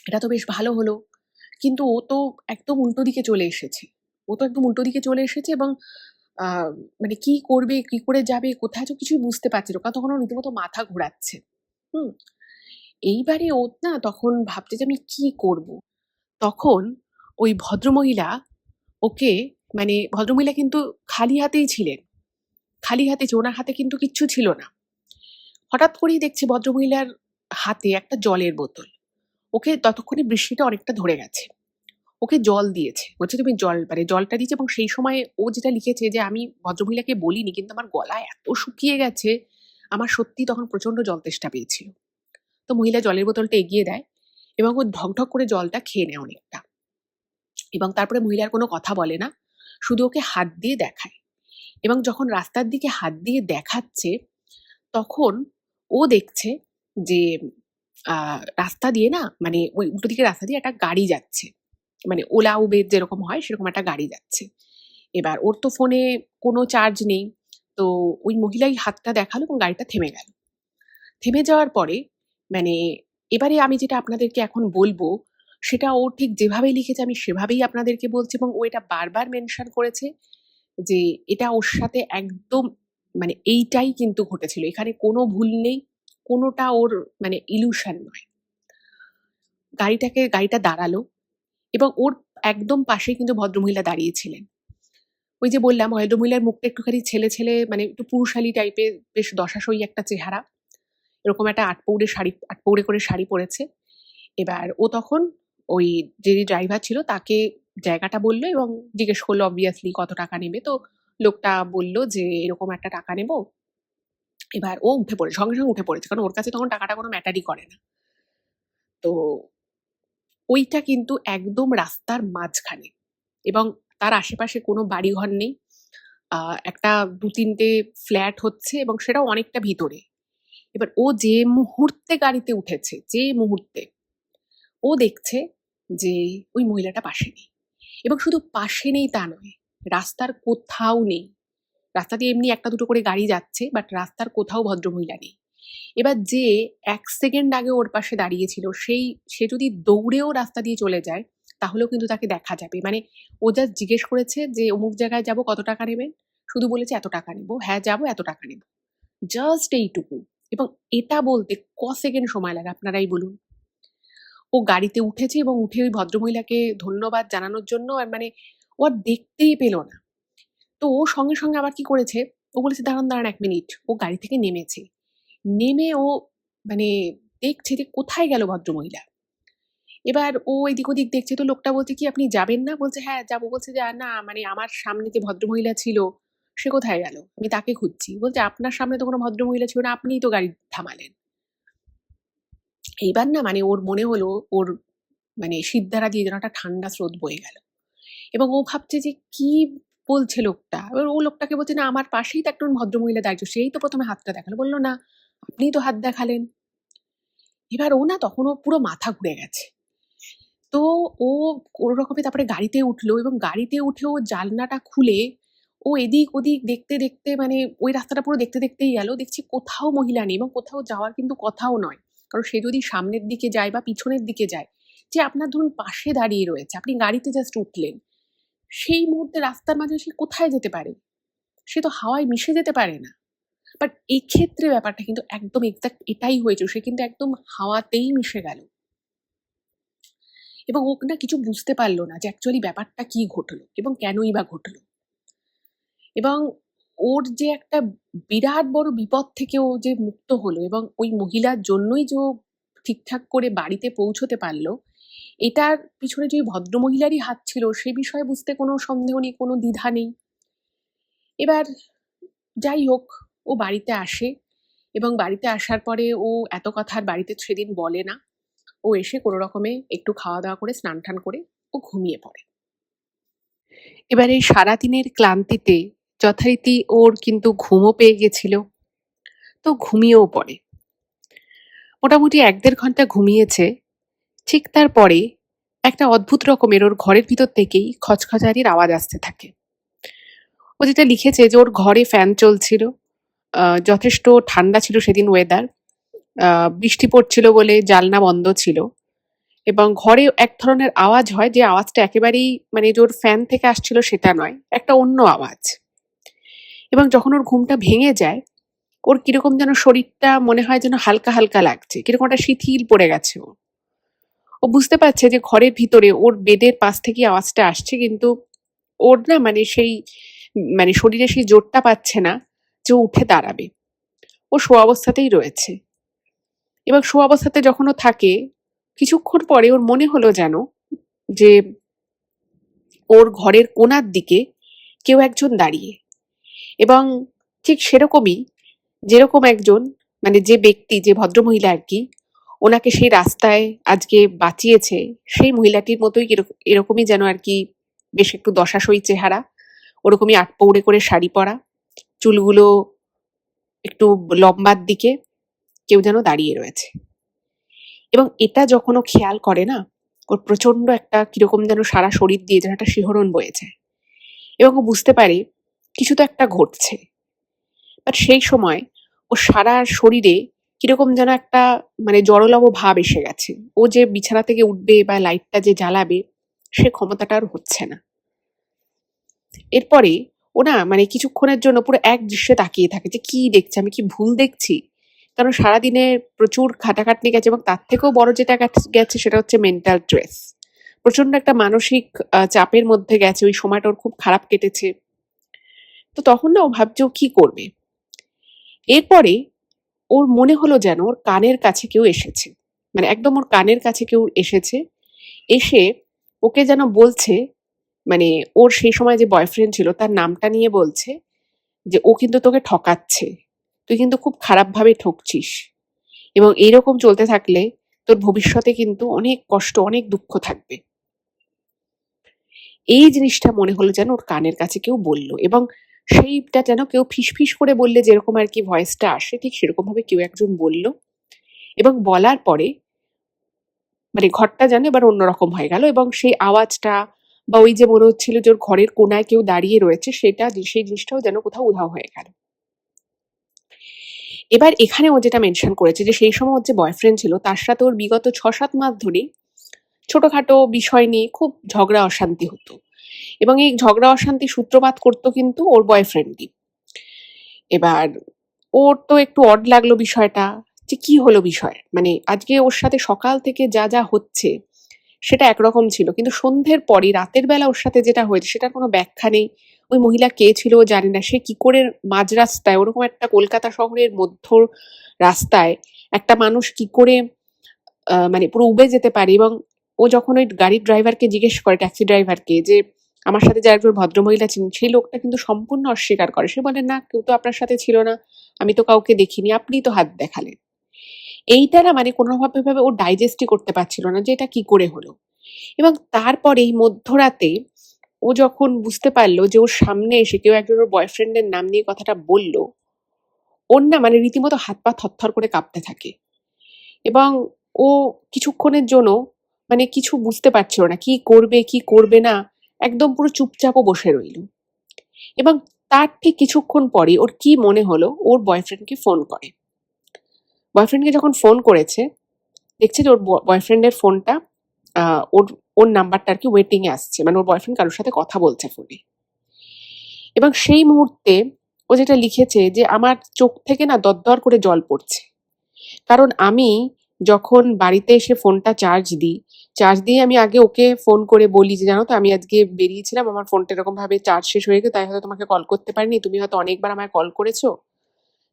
এটা তো বেশ ভালো হলো। কিন্তু ও তো একদম উল্টো দিকে চলে এসেছে। এবং আ মানে কি করবে, কি করে যাবে, কোথায় তো কিছুই বুঝতে পারছিল না। কারণ তখন ওর রীতিমতো মাথা ঘোরাচ্ছে। হুম? এইবারে ও না তখন ভাবছে যে আমি কি করব? তখন ওই ভদ্রমহিলা ওকে মানে ভদ্রমহিলা কিন্তু খালি হাতেই ছিলেন। খালি হাতে ওনার হাতে কিন্তু কিচ্ছু ছিল না। হঠাৎ করেই দেখছি ভদ্রমহিলার হাতে একটা জলের বোতল। ওকে ততক্ষণে বৃষ্টিটা অনেকটা ধরে গেছে। ওকে জল দিয়েছে। বলছে তুমি জলটা দিয়েছে এবং সেই সময় ও যেটা লিখেছে যে আমি ভদ্রমহিলাকে বলিনি কিন্তু আমার গলা এত শুকিয়ে গেছে, আমার সত্যিই তখন প্রচন্ড জল তেষ্টা পেয়েছিল। তো মহিলা জলের বোতলটা এগিয়ে দেয় এবং ও ঢকঢক করে জলটা খেয়ে নেয় অনেকটা। এবং তারপরে মহিলা আর কোনো কথা বলে না। শুধু ওকে হাত দিয়ে দেখায়। এবং যখন রাস্তার দিকে হাত দিয়ে দেখাচ্ছে, তখন ও দেখছে যে রাস্তা দিয়ে না মানে ওই উল্টো দিকের রাস্তা দিয়ে একটা গাড়ি যাচ্ছে। মানে ওলা উবের যেরকম হয় সেরকম একটা গাড়ি যাচ্ছে। এবার ওর তো ফোনে কোনো চার্জ নেই। তো ওই মহিলাই হাতটা দেখালো এবং গাড়িটা থেমে গেল। থেমে যাওয়ার পরে মানে এবারে আমি যেটা আপনাদেরকে এখন বলবো, সেটা ও ঠিক যেভাবে লিখেছে আমি সেভাবেই আপনাদেরকে বলছি এবং ও এটা বারবার মেনশন করেছে যে এটা ওর সাথে একদম মানে এইটাই কিন্তু ঘটেছিল। এখানে কোনো ভুল নেই। কোনোটা ওর মানে ইলিউশন নয়। গাড়িটা দাঁড়ালো এবং ওর একদম পাশেই কিন্তু ভদ্রমহিলা দাঁড়িয়েছিলেন। ওই যে বললাম ভদ্রমহিলার মুখটা একটুখানি ছেলে, ছেলে মানে একটু পুরুষালী টাইপের বেশ দশাসই একটা চেহারা। এরকম একটা আটপৌরে করে শাড়ি পরেছে। এবার ও তখন ওই যে ড্রাইভার ছিল তাকে জায়গাটা বলল এবং জিজ্ঞেস করলো obviously কত টাকা নেবে? তো লোকটা বলল যে এরকম একটা টাকা নেব। এবার ও উঠে পড়ে সঙ্গে, সঙ্গে উঠে পড়েছে। কারণ ওর কাছে তখন টাকাটা কোনো ম্যাটারই করে না। তো ওইটা কিন্তু একদম রাস্তার মাঝখানে এবং তার আশেপাশে কোনো বাড়িঘর নেই। আ একটা ২-৩ টে ফ্ল্যাট হচ্ছে এবং সেটাও অনেকটা ভিতরে। এবার ও যে মুহূর্তে গাড়িতে উঠেছে, যে মুহূর্তে ও দেখছে যে ওই মহিলাটা পাশে নেই। এবং শুধু পাশে নেই তা নয়, রাস্তার কোথাও নেই। রাস্তা দিয়ে এমনি ১টা ২টো করে গাড়ি যাচ্ছে বাট রাস্তার কোথাও ভদ্রমহিলা নেই। এবার যে ১ সেকেন্ড আগে ওর পাশে দাঁড়িয়েছিল সে যদি দৌড়েও রাস্তা দিয়ে চলে যায় তাহলেও কিন্তু তাকে দেখা যাবে। মানে ও জাস্ট জিজ্ঞেস করেছে যে, "অমুক জায়গায় যাবো, কত টাকা নেবেন?" শুধু বলেছে, "এত টাকা নেবো।" "হ্যাঁ, যাবো, এত টাকা নেবো।" জাস্ট এইটুকু। এবং এটা বলতে সেকেন্ড সময় লাগে আপনারাই বলুন। ও গাড়িতে উঠেছে এবং উঠে ওই ভদ্রমহিলাকে ধন্যবাদ জানানোর জন্য মানে ও আর দেখতেই পেল না। তো ও সঙ্গে, সঙ্গে আবার কি করেছে, ও বলেছে, "দাঁড়ান, দাঁড়ান ১ মিনিট।" ও গাড়ি থেকে নেমেছে। নেমে ও মানে দেখছে যে কোথায় গেল ভদ্রমহিলা। এবার ও এদিক ওদিক দেখছে তো লোকটা বলছে, "কি আপনি যাবেন না?" বলছে, "হ্যাঁ, যাবো।" বলছে যে, না মানে আমার সামনে যে ভদ্রমহিলা ছিল সে কোথায় গেল? আমি তাকে খুঁজছি।" বলছে, "আপনার সামনে তো কোনো ভদ্রমহিলা ছিল না, আপনিই তো গাড়ি থামালেন।" এইবার না মানে ওর মনে হলো ওর মানে শিরদাঁড়া দিয়ে যেন একটা ঠান্ডা স্রোত বয়ে গেল। এবং ও ভাবছে যে কি বলছে লোকটা? এবার ও লোকটাকে বলছে, "না আমার পাশেই তো একজন ভদ্রমহিলা দাঁড়িয়ে ছিল। সেই তো ১ম এ হাতটা দেখালো।" বলল, "না, আপনিই তো হাত দেখালেন।" এবার ও না তখন ওর পুরো মাথা ঘুরে গেছে। তো ও কোনরকমে তারপরে গাড়িতে উঠলো এবং গাড়িতে উঠে ও জানলাটা খুলে ও এদিক ওদিক দেখতে, দেখতে মানে ওই রাস্তাটা পুরো দেখতে, দেখতেই গেল। দেখছি কোথাও মহিলা নেই এবং কোথাও যাওয়ার কিন্তু কথাও নয়। কারণ সে যদি সামনের দিকে যায় বা পিছনের দিকে যায়, যে আপনার ধরুন পাশে দাঁড়িয়ে রয়েছে, আপনি গাড়িতে জাস্ট উঠলেন। সেই মুহূর্তে রাস্তার মাঝে সে কোথায় যেতে পারে? সে তো হাওয়ায় মিশে যেতে পারে না। বাট এক্ষেত্রে ব্যাপারটা কিন্তু একদম এক্সাক্ট এটাই হয়েছে। সে কিন্তু একদম হাওয়াতেই মিশে গেল। এবং ও না কিছু বুঝতে পারল না যে অ্যাকচুয়ালি ব্যাপারটা কি ঘটলো এবং কেনই বা ঘটলো। এবং ওর যে একটা বিরাট বড় বিপদ থেকে ও যে মুক্ত হলো এবং ওই মহিলার জন্যই যে ও ঠিকঠাক করে বাড়িতে পৌঁছতে পারলো, এটার পিছনে যে ভদ্রমহিলারই হাত ছিল সে বিষয়ে বুঝতে কোনো সন্দেহ নেই, কোনো দ্বিধা নেই। এবার যাই হোক ও বাড়িতে আসে এবং বাড়িতে আসার পরে ও এত কথা আর বাড়িতে সেদিন বলে না। ও এসে কোনো রকমে একটু খাওয়া-দাওয়া করে স্নান-টান করে ও ঘুমিয়ে পড়ে। এবার এই সারাদিনের ক্লান্তিতে যথারীতি ওর কিন্তু ঘুমও পেয়ে গেছিল। তো ঘুমিয়েও পড়ে। মোটামুটি ১-১.৫ ঘন্টা ঘুমিয়েছে। ঠিক তারপরে একটা অদ্ভুত রকমের ওর ঘরের ভিতর থেকেই খচখচানির আওয়াজ আসতে থাকে। ও যেটা লিখেছে যে ওর ঘরে ফ্যান চলছিল। যথেষ্ট ঠান্ডা ছিল সেদিন ওয়েদার। বৃষ্টি পড়ছিল বলে জানলা বন্ধ ছিল এবং ঘরে এক ধরনের আওয়াজ হয়, যে আওয়াজটা একেবারেই মানে যে ওর ফ্যান থেকে আসছিল সেটা নয়, একটা অন্য আওয়াজ। এবং যখন ওর ঘুমটা ভেঙে যায়, ওর কিরকম যেন শরীরটা মনে হয় যেন হালকা হালকা লাগছে, কিরকম একটা শিথিল পড়ে গেছে ও। ও বুঝতে পারছে যে ঘরের ভিতরে ওর বেডের পাশ থেকে আওয়াজটা আসছে, কিন্তু ওর না মানে সেই মানে শরীরে সেই জোরটা পাচ্ছে না যে ও উঠে দাঁড়াবে। ও শোয়া অবস্থাতেই রয়েছে এবং শোয়া অবস্থাতে যখন ও থাকে, কিছুক্ষণ পরে ওর মনে হলো যেন যে ওর ঘরের কোণার দিকে কেউ একজন দাঁড়িয়ে, এবং ঠিক সেরকমই যেরকম একজন মানে যে ব্যক্তি, যে ভদ্রমহিলা আর কি ওনাকে সেই রাস্তায় আজকে বাঁচিয়েছে, সেই মহিলাটির মতোই এরকমই যেন আর কি, বেশ একটু দশাসই চেহারা, ওরকমই আটপৌড়ে করে শাড়ি পরা, চুলগুলো একটু লম্বার দিকে, কেউ যেন দাঁড়িয়ে রয়েছে। এবং এটা যখন ও খেয়াল করে না, ওর প্রচন্ড একটা কিরকম যেন সারা শরীর দিয়ে যেন একটা শিহরণ বয়ে যায় এবং ও বুঝতে পারে কিছু তো একটা ঘটছে। বাট সেই সময় ও সারা শরীরে কিরকম যেন একটা মানে জড়লব ভাব এসে গেছে। ও যে বিছানা থেকে উঠবে বা লাইটটা যে জ্বালাবে, সে ক্ষমতাটা আর হচ্ছে না। এরপরে ও না মানে কিছুক্ষণের জন্য পুরো এক দৃশ্যে তাকিয়ে থাকে যে কি দেখছে, আমি কি ভুল দেখছি? কারণ সারাদিনে প্রচুর খাটাখাটনি গেছে এবং তার থেকেও বড় যেটা গেছে সেটা হচ্ছে মেন্টাল স্ট্রেস। প্রচন্ড একটা মানসিক চাপের মধ্যে গেছে, ওই সময়টা ওর খুব খারাপ কেটেছে। তো তখন না ও ভাবছে ও কি করবে। এরপরে ওর মনে হলো যেন ওর কানের কাছে কেউ এসেছে, মানে একদম ওর কানের কাছে কেউ এসেছে, এসে ওকে যেন বলছে, মানে ওর সেই সময় যে বয়ফ্রেন্ড ছিল তার নামটা নিয়ে বলছে যে ও কিন্তু তোকে ঠকাচ্ছে, তুই কিন্তু খুব খারাপভাবে ঠকছিস, এবং এইরকম চলতে থাকলে তোর ভবিষ্যতে কিন্তু অনেক কষ্ট, অনেক দুঃখ থাকবে। এই জিনিসটা মনে হলো যেন ওর কানের কাছে কেউ বলল, এবং সেইটা যেন কেউ ফিসফিস করে বললে যেরকম আর কি ভয়েসটা আসে, ঠিক সেরকম ভাবে কেউ একজন বলল। এবং বলার পরে মানে ঘরটা যেন এবার অন্যরকম হয়ে গেল, এবং সেই আওয়াজটা বা ওই যে মনে হচ্ছিল যে ওর ঘরের কোনায় কেউ দাঁড়িয়ে রয়েছে, সেটা সেই জিনিসটাও যেন কোথাও উধাও হয়ে গেল। এবার এখানে ও যেটা মেনশন করেছে যে সেই সময় ওর যে বয়ফ্রেন্ড ছিল তার সাথে ওর বিগত ৬-৭ মাস ধরে ছোটখাটো বিষয় নিয়ে খুব ঝগড়া অশান্তি হতো, এবং এই ঝগড়া অশান্তি সূত্রপাত করতো কিন্তু ওর বয়ফ্রেন্ডই। এবার ওর তো একটু অড লাগলো বিষয়টা, যে কি হলো বিষয়, মানে আজকে ওর সাথে সকাল থেকে যা যা হচ্ছে সেটা একরকম ছিল, কিন্তু সন্ধ্যের পরই রাতের বেলা ওর সাথে যেটা হয়েছে সেটার কোনো ব্যাখ্যা নেই। ওই মহিলা কে ছিল ও জানে না, সে কি করে মাঝ রাস্তায় ওরকম একটা কলকাতা শহরের মধ্য রাস্তায় একটা মানুষ কি করে মানে পুরো উবে যেতে পারে। এবং ও যখন ওই গাড়ির ড্রাইভারকে জিজ্ঞেস করে, ট্যাক্সি ড্রাইভারকে, যে আমার সাথে যারা একজন ভদ্রমহিলা ছিলেন, সেই লোকটা কিন্তু সম্পূর্ণ অস্বীকার করে। সে বলে, না কেউ তো আপনার সাথে ছিল না, আমি তো কাউকে দেখিনি, আপনিই তো হাত দেখালেন। এইটা না মানে কোনোভাবে ভাবে ও ডাইজেস্টই করতে পারছিল না যে এটা কি করে হলো। এবং তারপরে এই মধ্যরাতে ও যখন বুঝতে পারলো যে ওর সামনে এসে কেউ একজন ওর বয়ফ্রেন্ডের নাম নিয়ে কথাটা বলল, ওর না মানে রীতিমতো হাত পা থরথর করে কাঁপতে থাকে, এবং ও কিছুক্ষণের জন্য মানে কিছু বুঝতে পারছিল না, কি করবে কি করবে না, একদম পুরো চুপচাপও বসে রইল। এবং তার ঠিক কিছুক্ষণ পরে ওর কি মনে হলো, ওর বয়ফ্রেন্ডকে ফোন করে। বয়ফ্রেন্ডকে যখন ফোন করেছে, দেখছে যে ওর বয়ফ্রেন্ডের ফোনটা ওর ওর নাম্বারটা আর কি ওয়েটিং এ আসছে, মানে ওর বয়ফ্রেন্ড কারোর সাথে কথা বলছে ফোনে। এবং সেই মুহূর্তে ও যেটা লিখেছে যে আমার চোখ থেকে না দরদর করে জল পড়ছে, কারণ আমি যখন বাড়িতে এসে ফোনটা চার্জ দিয়ে আমি আগে ওকে ফোন করে বলি যে জানো তো আমি আজকে বেরিয়েছিলাম, আমার ফোনটা এরকম ভাবে চার্জ শেষ হয়ে গেছে, তাই হয়তো তোমাকে কল করতে পারিনি, তুমি হয়তো অনেকবার আমায় কল করেছো।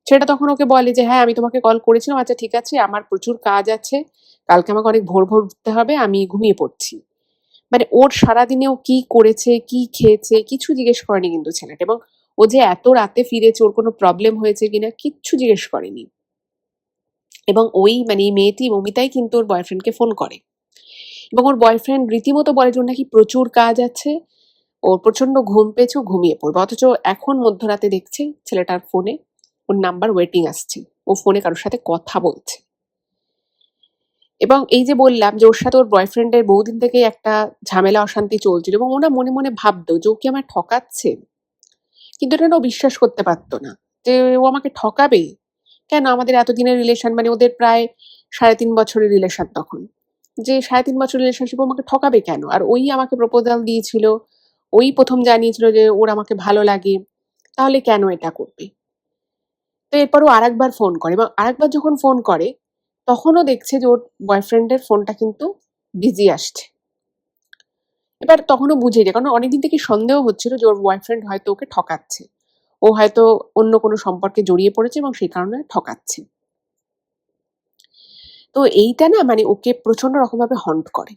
সেটা তখন ওকে বলে যে হ্যাঁ আমি তোমাকে কল করেছিলাম, আচ্ছা ঠিক আছে আমার প্রচুর কাজ আছে, কালকে আমাকে অনেক ভোর ভোর উঠতে হবে, আমি ঘুমিয়ে পড়ছি। মানে ওর সারাদিনে ও কি করেছে কি খেয়েছে কিছু জিজ্ঞেস করেনি কিন্তু ছেলেটা, এবং ও যে এত রাতে ফিরেছে, ওর কোনো প্রবলেম হয়েছে কিনা কিচ্ছু জিজ্ঞেস করেনি। এবং ওই মানে এই মেয়েটি মমিতাই কিন্তু ওর বয়ফ্রেন্ডকে ফোন করে, এবং ওর বয়ফ্রেন্ড রীতিমতো বলে যে ওর নাকি প্রচুর কাজ আছে, ওর প্রচন্ড ঘুম পেয়েছে, ও ঘুমিয়ে পড়বে। অথচ এখন মধ্যরাতে দেখছে ছেলেটার ফোনে ওর নাম্বার ওয়েটিং আসছে, ও ফোনে কারোর সাথে কথা বলছে। এবং এই যে বললাম যে ওর সাথে ওর বয়ফ্রেন্ডের বহুদিন থেকেই একটা ঝামেলা অশান্তি চলছিল এবং ও না মনে মনে ভাবতো যে ও কি আমায় ঠকাচ্ছে, কিন্তু এটা না ও বিশ্বাস করতে পারতো না যে ও আমাকে ঠকাবে। কেন, আমাদের এতদিনের রিলেশন, মানে ওদের প্রায় 3.5 বছরের রিলেশন তখন, যে 3.5 বছর রিলেশনশিপ আমাকে ঠকাবে কেন? আর ওই আমাকে প্রপোজাল দিয়েছিল, ওই প্রথম জানিয়েছিল যে ওর আমাকে ভালো লাগে, তাহলে কেন এটা করবে? তো এরপর ও আরেকবার ফোন করে এবং আরেকবার যখন ফোন করে তখনও দেখছে যে ওর বয়ফ্রেন্ডের ফোনটা কিন্তু বিজি আসছে। এবার তখনও বুঝে যায়, কারণ অনেকদিন থেকে সন্দেহ হচ্ছিল যে ওর বয়ফ্রেন্ড হয়তো ওকে ঠকাচ্ছে, ও হয়তো অন্য কোনো সম্পর্কে জড়িয়ে পড়েছে এবং সেই কারণে ঠকাচ্ছে। তো এইটা না মানে ওকে প্রচন্ড রকমভাবে হন্ট করে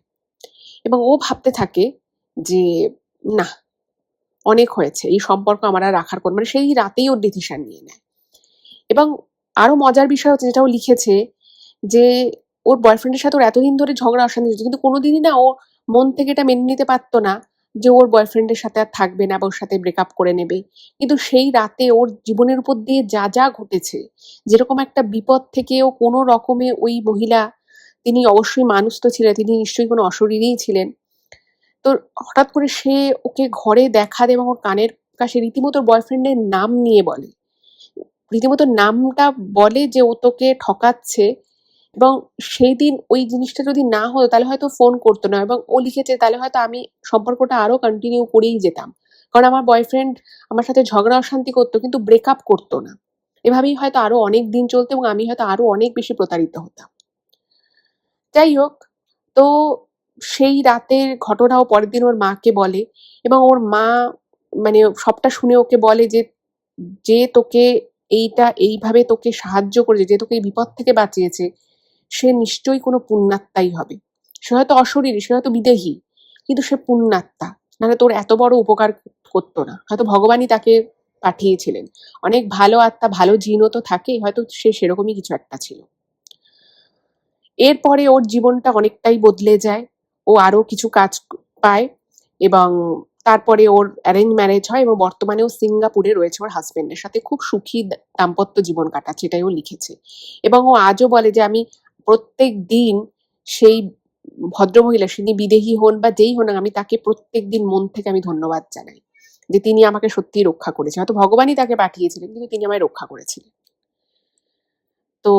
এবং ও ভাবতে থাকে যে না, অনেক হয়েছে, এই সম্পর্ক আমার আর রাখার কোনো, মানে সেই রাতেই ওর ডিসিশন নিয়ে নেয়। এবং আরো মজার বিষয় হচ্ছে, যেটা ও লিখেছে, যে ওর বয়ফ্রেন্ডের সাথে ওর এতদিন ধরে ঝগড়া অশান্তি হচ্ছে, কিন্তু কোনোদিনই না ও মন থেকে এটা মেনে নিতে পারতো না যে ওর বয়ফ্রেন্ডের সাথে আর থাকবে না বা ওর সাথে ব্রেকআপ করে নেবে। কিন্তু সেই রাতে ওর জীবনের উপর দিয়ে যা যা ঘটেছে, যেরকম একটা বিপদ থেকে ও কোনো রকমে, ওই মহিলা, তিনি অবশ্যই মানুষ তো ছিলেন, তিনি নিশ্চয়ই কোনো অশরীরই ছিলেন। তো হঠাৎ করে সে ওকে ঘরে দেখা দেয় এবং ওর কানের কাছে রীতিমতো ওর বয়ফ্রেন্ডের নাম নিয়ে বলে, রীতিমতো নামটা বলে যে ও তোকে ঠকাচ্ছে। এবং সেই দিন ওই জিনিসটা যদি না হতো তাহলে হয়তো ফোন করতো না, এবং ও লিখেছে তাহলে হয়তো আমি সম্পর্কটা আরো কন্টিনিউ করেই যেতাম, কারণ আমার বয়ফ্রেন্ড আমার সাথে ঝগড়া অশান্তি করতো কিন্তু ব্রেকআপ করতো না। এভাবেই হয়তো আরো অনেক দিন চলতো এবং আমি হয়তো আরো অনেক বেশি প্রতারিত হতাম। যাই হোক, তো সেই রাতের ঘটনাও পরের দিন ওর মাকে বলে এবং ওর মা মানে সবটা শুনে ওকে বলে যে যে তোকে এইটা এইভাবে তোকে সাহায্য করেছে, যে তোকে এই বিপদ থেকে বাঁচিয়েছে, সে নিশ্চয়ই কোনো পুণ্যাত্মাই হবে। সে হয়তো অশরীরী, সে হয়তো বিদেহী, কিন্তু সে পুণ্যাত্মা, নাহলে তোর এত বড় উপকার করতো না। হয়তো ভগবানই তাকে পাঠিয়েছিলেন। অনেক ভালো আত্মা, ভালো জিনও তো থাকে, হয়তো সে সেরকমই কিছু একটা ছিল। এরপরে ওর জীবনটা অনেকটাই বদলে যায়। ও আরো কিছু কাজ পায় এবং তারপরে ওর অ্যারেঞ্জ ম্যারেজ হয় এবং বর্তমানে ও সিঙ্গাপুরে রয়েছে ওর হাসব্যান্ডের সাথে, খুব সুখী দাম্পত্য জীবন কাটাচ্ছে, এটাই ও লিখেছে। এবং ও আজও বলে যে আমি প্রত্যেক দিন সেই ভদ্রমহিলা, তিনি বিদেহী হন বা যেই হন না, আমি তাকে প্রত্যেক দিন মন থেকে আমি ধন্যবাদ জানাই যে তিনি আমাকে সত্যিই রক্ষা করেছেন। হয়তো ভগবানই তাকে পাঠিয়েছিলেন কিন্তু তিনি আমায় রক্ষা করেছিলেন। তো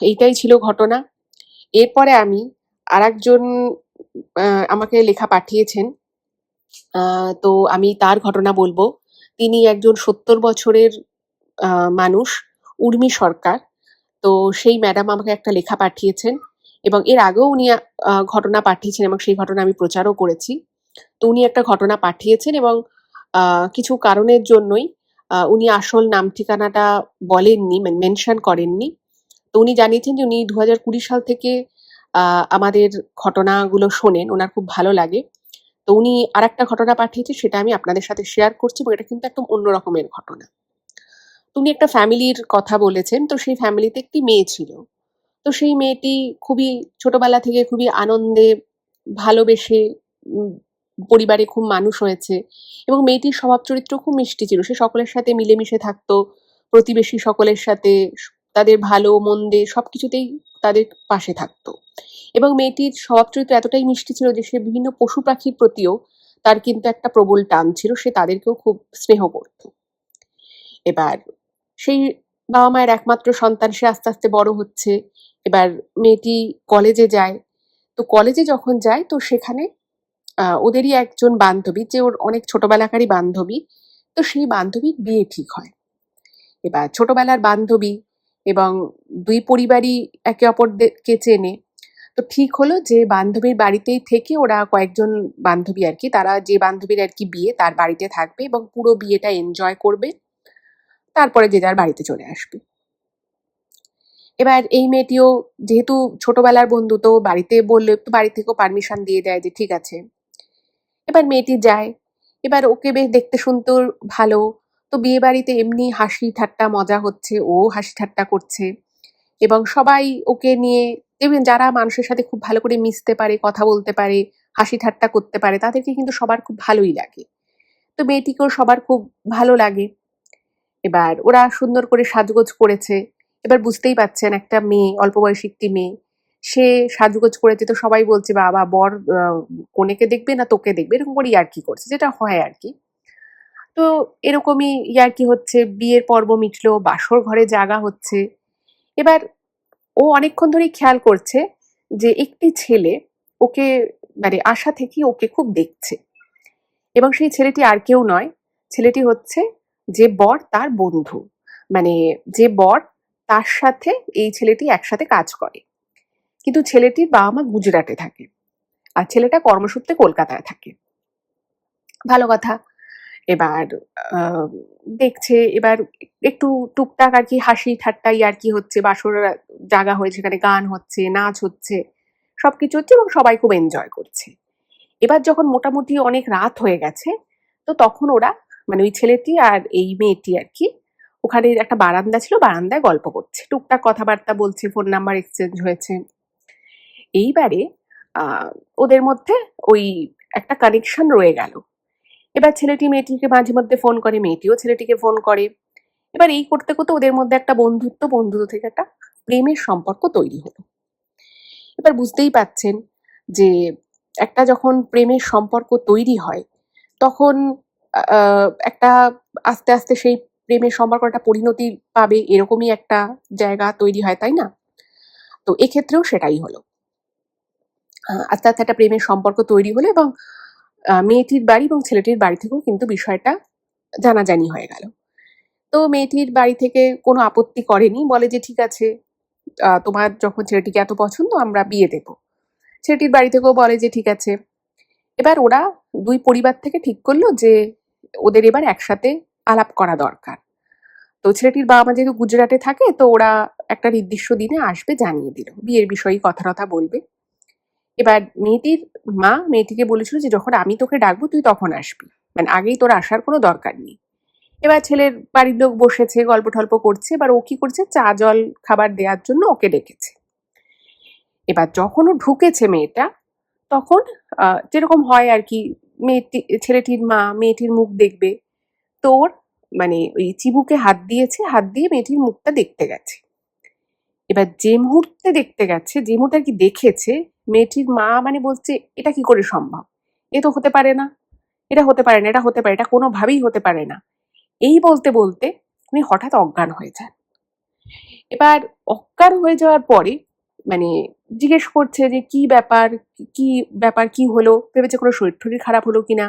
এইটাই ছিল ঘটনা। এরপরে আমি আরেকজন আমাকে লেখা পাঠিয়েছেন। তো আমি তার ঘটনা বলবো। তিনি একজন ৭০ বছরের মানুষ, উর্মি সরকার। তো সেই ম্যাডাম আমাকে একটা লেখা পাঠিয়েছেন এবং এর আগেও উনি ঘটনা পাঠিয়েছেন এবং সেই ঘটনা আমি প্রচারও করেছি। তো উনি একটা ঘটনা পাঠিয়েছেন এবং কিছু কারণের জন্যই উনি আসল নাম ঠিকানাটা বলেননি, মেনশন করেননি। তো উনি জানিয়েছেন যে উনি 2020 সাল থেকে আমাদের ঘটনাগুলো শোনেন, ওনার খুব ভালো লাগে। তো উনি আরেকটা ঘটনা পাঠিয়েছে, সেটা আমি আপনাদের সাথে শেয়ার করছি এবং এটা কিন্তু একদম অন্য রকমের ঘটনা। তো উনি একটা ফ্যামিলির কথা বলেছেন। তো সেই ফ্যামিলিতে একটি মেয়ে ছিল। তো সেই মেয়েটি খুবই ছোটবেলা থেকে খুবই আনন্দে, ভালোবেসে উম পরিবারে খুব মানুষ হয়েছে এবং মেয়েটির স্বভাব চরিত্র খুব মিষ্টি ছিল। সে সকলের সাথে মিলেমিশে থাকতো, প্রতিবেশী সকলের সাথে তাদের ভালো মন্দে সবকিছুতেই তাদের পাশে থাকতো। এবং মেয়েটির স্বভাব চরিত্র এতটাই মিষ্টি ছিল যে সে বিভিন্ন পশু পাখির প্রতিও তার কিন্তু একটা প্রবল টান ছিল। সে তাদেরকেও খুব স্নেহ করত। এবার সেই বাবা-মায়ের একমাত্র সন্তান, সে আস্তে, আস্তে বড় হচ্ছে। এবার মেয়েটি কলেজে যায়। তো কলেজে যখন যায় তো সেখানে ওদেরই একজন বান্ধবী, যে ওর অনেক ছোটবেলাকারই বান্ধবী, তো সেই বান্ধবীর বিয়ে ঠিক হয়। এবার ছোটবেলার বান্ধবী এবং ২ পরিবারই একে অপরদেরকে চেনে। তো ঠিক হলো যে বান্ধবীর বাড়িতেই থেকে ওরা কয়েকজন বান্ধবী আরকি, তারা যে বান্ধবীর আরকি বিয়ে তার বাড়িতে থাকবে এবং পুরো বিয়েটা এনজয় করবে। তারপরে যে যার বাড়িতে চলে আসবে। এবার এই মেয়েটিও যেহেতু ছোটবেলার বন্ধু, তো বাড়িতে বললে তো বাড়ি থেকেও পারমিশন দিয়ে দেয় যে ঠিক আছে। এবার মেয়েটি যায়। এবার ওকে বেশ দেখতে শুনতেও ভালো। তো বিয়েবাড়িতে এমনি হাসি ঠাট্টা মজা হচ্ছে, ও হাসি ঠাট্টা করছে এবং সবাই ওকে নিয়ে, দেখবেন যারা মানুষের সাথে খুব ভালো করে মিশতে পারে, কথা বলতে পারে, হাসি ঠাট্টা করতে পারে, তাদেরকে কিন্তু সবার খুব ভালোই লাগে। তো মেয়েটিকেও সবার খুব ভালো লাগে। এবার ওরা সুন্দর করে সাজগোজ করেছে। এবার বুঝতেই পারছেন একটা মেয়ে, অল্প বয়সী একটি মেয়ে, সে সাজগোজ করেছে, তো সবাই বলছে বাবা বর কনেকে দেখবে না তোকে দেখবে, এরকম করে ইয়ার্কি করছে, যেটা হয় আর কি। তো এরকমই ইয়ার্কি হচ্ছে, বিয়ের পর্ব মিটলো, বাসর ঘরে জাগা হচ্ছে। এবার ও অনেকক্ষণ ধরেই খেয়াল করছে যে একটি ছেলে ওকে মানে আশা থেকে ওকে খুব দেখছে, এবং সেই ছেলেটি আর কেউ নয়, ছেলেটি হচ্ছে যে বর তার বন্ধু, মানে যে বর তার সাথে এই ছেলেটি একসাথে কাজ করে। কিন্তু ছেলেটির বাবা মা গুজরাটে থাকে আর ছেলেটা কর্মসূত্রে কলকাতায় থাকে। ভালো কথা। এবার দেখছে, এবার একটু টুকটাক আর কি হাসি ঠাট্টা ইয়ার্কি হচ্ছে, বাসর জাগা হয়েছে, সেখানে গান হচ্ছে, নাচ হচ্ছে, সবকিছু হচ্ছে এবং সবাই খুব এনজয় করছে। এবার যখন মোটামুটি অনেক রাত হয়ে গেছে, তো তখন ওরা মানে ওই ছেলেটি আর এই মেয়েটি আর কি ওখানে একটা বারান্দা ছিল, বারান্দায় গল্প করছে, টুকটাক কথাবার্তা বলছে, ফোন নাম্বার এক্সচেঞ্জ হয়েছে। এইবারে ওদের মধ্যে ওই একটা কানেকশন রয়ে গেল। এবার ছেলেটি মেয়েটিকে মাঝে মধ্যে ফোন করে, মেয়েটিও ছেলেটিকে ফোন করে। এবার এই করতে করতে ওদের মধ্যে একটা বন্ধুত্ব থেকে একটা প্রেমের সম্পর্ক তৈরি হলো। এবার বুঝতেই পাচ্ছেন যে একটা যখন প্রেমের সম্পর্ক তৈরি হয়, তখন একটা আস্তে আস্তে সেই প্রেমের সম্পর্কটা পরিণতি পাবে, এরকমই একটা জায়গা তৈরি হয়, তাই না? তো এক্ষেত্রেও সেটাই হলো। আস্তে আস্তে একটা প্রেমের সম্পর্ক তৈরি হলো এবং মেয়েটির বাড়ি এবং ছেলেটির বাড়ি থেকেও কিন্তু বিষয়টা জানাজানি হয়ে গেল। তো মেয়েটির বাড়ি থেকে কোনো আপত্তি করেনি, বলে যে ঠিক আছে, তোমার যখন ছেলেটিকে এত পছন্দ আমরা বিয়ে দেবো। ছেলেটির বাড়ি থেকেও বলে যে ঠিক আছে। এবার ওরা দুই পরিবার থেকে ঠিক করলো যে ওদের এবার একসাথে আলাপ করা দরকার। তো ছেলেটির বাবা মা যেহেতু গুজরাটে থাকে, তো ওরা একটা নির্দিষ্ট দিনে আসবে, জানিয়ে দিল বিয়ের বিষয়ে কথা টথা বলবে। এবার মেয়েটির মা মেয়েটিকে বলেছিল যে যখন আমি তোকে ডাকবো তুই তখন আসবি, মানে আগেই তোর আসার কোনো দরকার নেই। এবার ছেলের বাড়ির লোক বসেছে, গল্প টল্প করছে, এবার ও কি করছে, চা জল খাবার দেওয়ার জন্য ওকে ডেকেছে। এবার যখন ও ঢুকেছে মেয়েটা, তখন যেরকম হয় আর কি, ছেলেটির মা মেয়েটির মুখ দেখবে, তো ওর মানে ওই চিবুকে হাত দিয়েছে, হাত দিয়ে মেয়েটির মুখটা দেখতে গেছে। এবার যে মুহূর্তে দেখতে গেছে, যে মুহূর্তে আর কি দেখেছে, মেয়েটির মা মানে বলছে এটা কি করে সম্ভব, এ তো হতে পারে না, এটা হতে পারে না, এটা হতে পারে, এটা কোনোভাবেই হতে পারে না। এই বলতে বলতে উনি হঠাৎ অজ্ঞান হয়ে যান। এবার অজ্ঞান হয়ে যাওয়ার পরে মানে জিজ্ঞেস করছে যে কি ব্যাপার, কি ব্যাপার, কি হলো, ভেবেছে কোনো শরীর টরীর খারাপ হলো কিনা।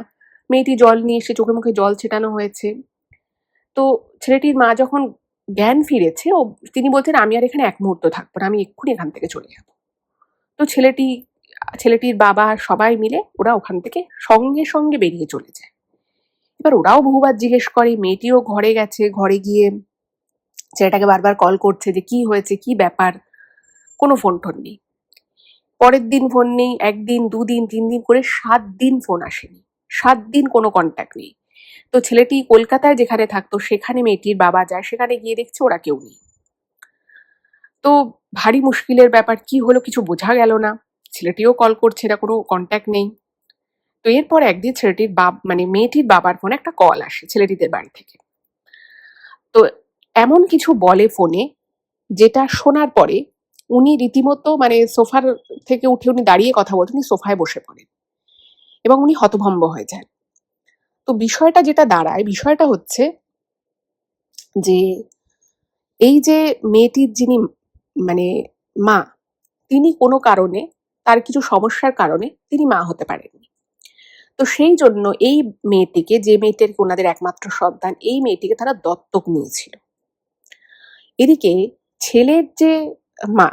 মেয়েটি জল নিয়ে এসে চোখে মুখে জল ছেটানো হয়েছে। তো ছেলেটির মা যখন জ্ঞান ফিরেছে, তিনি বলছেন আমি আর এখানে এক মুহূর্ত থাকবো না, আমি এক্ষুনি এখান থেকে চলে যাবো। তো ছেলেটির বাবা সবাই মিলে ওরা ওখান থেকে সঙ্গে সঙ্গে বেরিয়ে চলে যায়। এবার ওরাও বহুবার জিজ্ঞেস করে, মেয়েটিও ঘরে গেছে, ঘরে গিয়ে ছেলেটাকে বারবার কল করছে যে কি হয়েছে, কি ব্যাপার, কোনো ফোন টোন নেই। পরের দিন ফোন নেই, একদিন, দুদিন, 3 দিন করে 7 দিন ফোন আসেনি, 7 দিন কোনো কন্ট্যাক্ট নেই। তো ছেলেটি কলকাতায় যেখানে থাকতো সেখানে মেয়েটির বাবা যায়, সেখানে গিয়ে দেখছে ওরা কেউ নেই। তো ভারী মুশকিলের ব্যাপার, কি হলো কিছু বোঝা গেল না। ছেলেটিও কল করছে না, কোনো কন্ট্যাক্ট নেই। তো এরপর একদিন ছেলেটির মানে মেয়েটির বাবার ফোনে একটা কল আসে ছেলেটিদের বাড়ি থেকে। তো এমন কিছু বলে ফোনে, যেটা শোনার পরে উনি রীতিমতো মানে সোফার থেকে উঠে উনি দাঁড়িয়ে কথা বলতেন, উনি সোফায় বসে পড়েন এবং উনি হতভম্ব হয়ে যান। তো বিষয়টা যেটা দাঁড়ায়, বিষয়টা হচ্ছে যে এই যে মেয়েটির যিনি মানে মা, তিনি কোনো কারণে, তার কিছু সমস্যার কারণে তিনি মা হতে পারেননি। তো সেই জন্য এই মেয়েটিকে, যে মেয়েটির ওনাদের একমাত্র সন্তান, এই মেয়েটিকে তারা দত্তক নিয়েছিল। এদিকে ছেলের যে মা,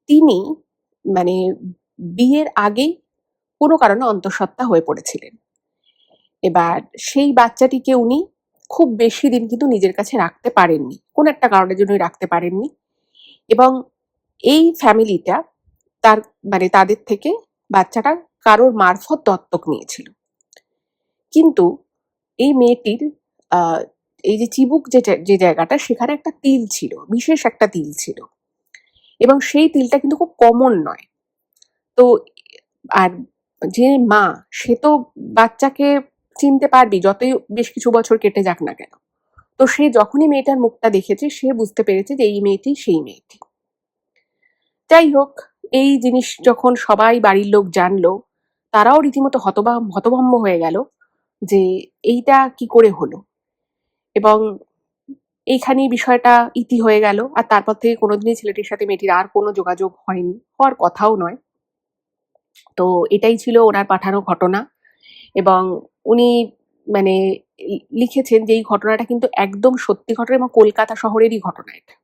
তিনি মানে বিয়ের আগেই কোনো কারণে অন্তঃসত্ত্বা হয়ে পড়েছিলেন। এবার সেই বাচ্চাটিকে উনি খুব বেশি দিন কিন্তু নিজের কাছে রাখতে পারেননি, কোনো একটা কারণের জন্যই রাখতে পারেননি। এবং এই ফ্যামিলিটা তার মানে তাদের থেকে বাচ্চাটা কারোর মারফত দত্তক নিয়েছিল। কিন্তু এই মেয়েটির এই যে চিবুক যে জায়গাটা, সেখানে একটা তিল ছিল, বিশেষ একটা তিল ছিল, এবং সেই তিলটা কিন্তু খুব কমন নয়। তো আর যে মা, সে তো বাচ্চাকে চিনতে পারবি যতই বেশ কিছু বছর কেটে যাক না কেন। তো সে যখনই মেয়েটার মুখটা দেখেছে, সে বুঝতে পেরেছে যে এই মেয়েটি সেই মেয়েটি। যাই হোক, এই জিনিস যখন সবাই বাড়ির লোক জানলো, তারাও রীতিমতো হতভম্ব হয়ে গেল যে এইটা কি করে হলো। এবং এইখানেই বিষয়টা ইতি হয়ে গেল। আর তারপর থেকে কোনোদিনই ছেলেটির সাথে মেয়েটির আর কোনো যোগাযোগ হয়নি, হওয়ার কথাও নয়। তো এটাই ছিল ওনার পাঠানো ঘটনা। এবং উনি মানে লিখেছেন যে এই ঘটনাটা কিন্তু একদম সত্যি ঘটনা এবং কলকাতা শহরেরই ঘটনা এটা।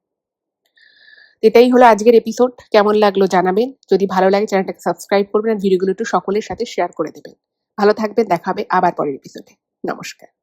এটাই হলো আজকের এপিসোড। কেমন লাগলো জানাবেন। যদি ভালো লাগে চ্যানেলটাকে সাবস্ক্রাইব করবেন আর ভিডিওগুলো একটু সকলের সাথে শেয়ার করে দেবেন। ভালো থাকবেন, দেখা হবে আবার পরের এপিসোডে। নমস্কার।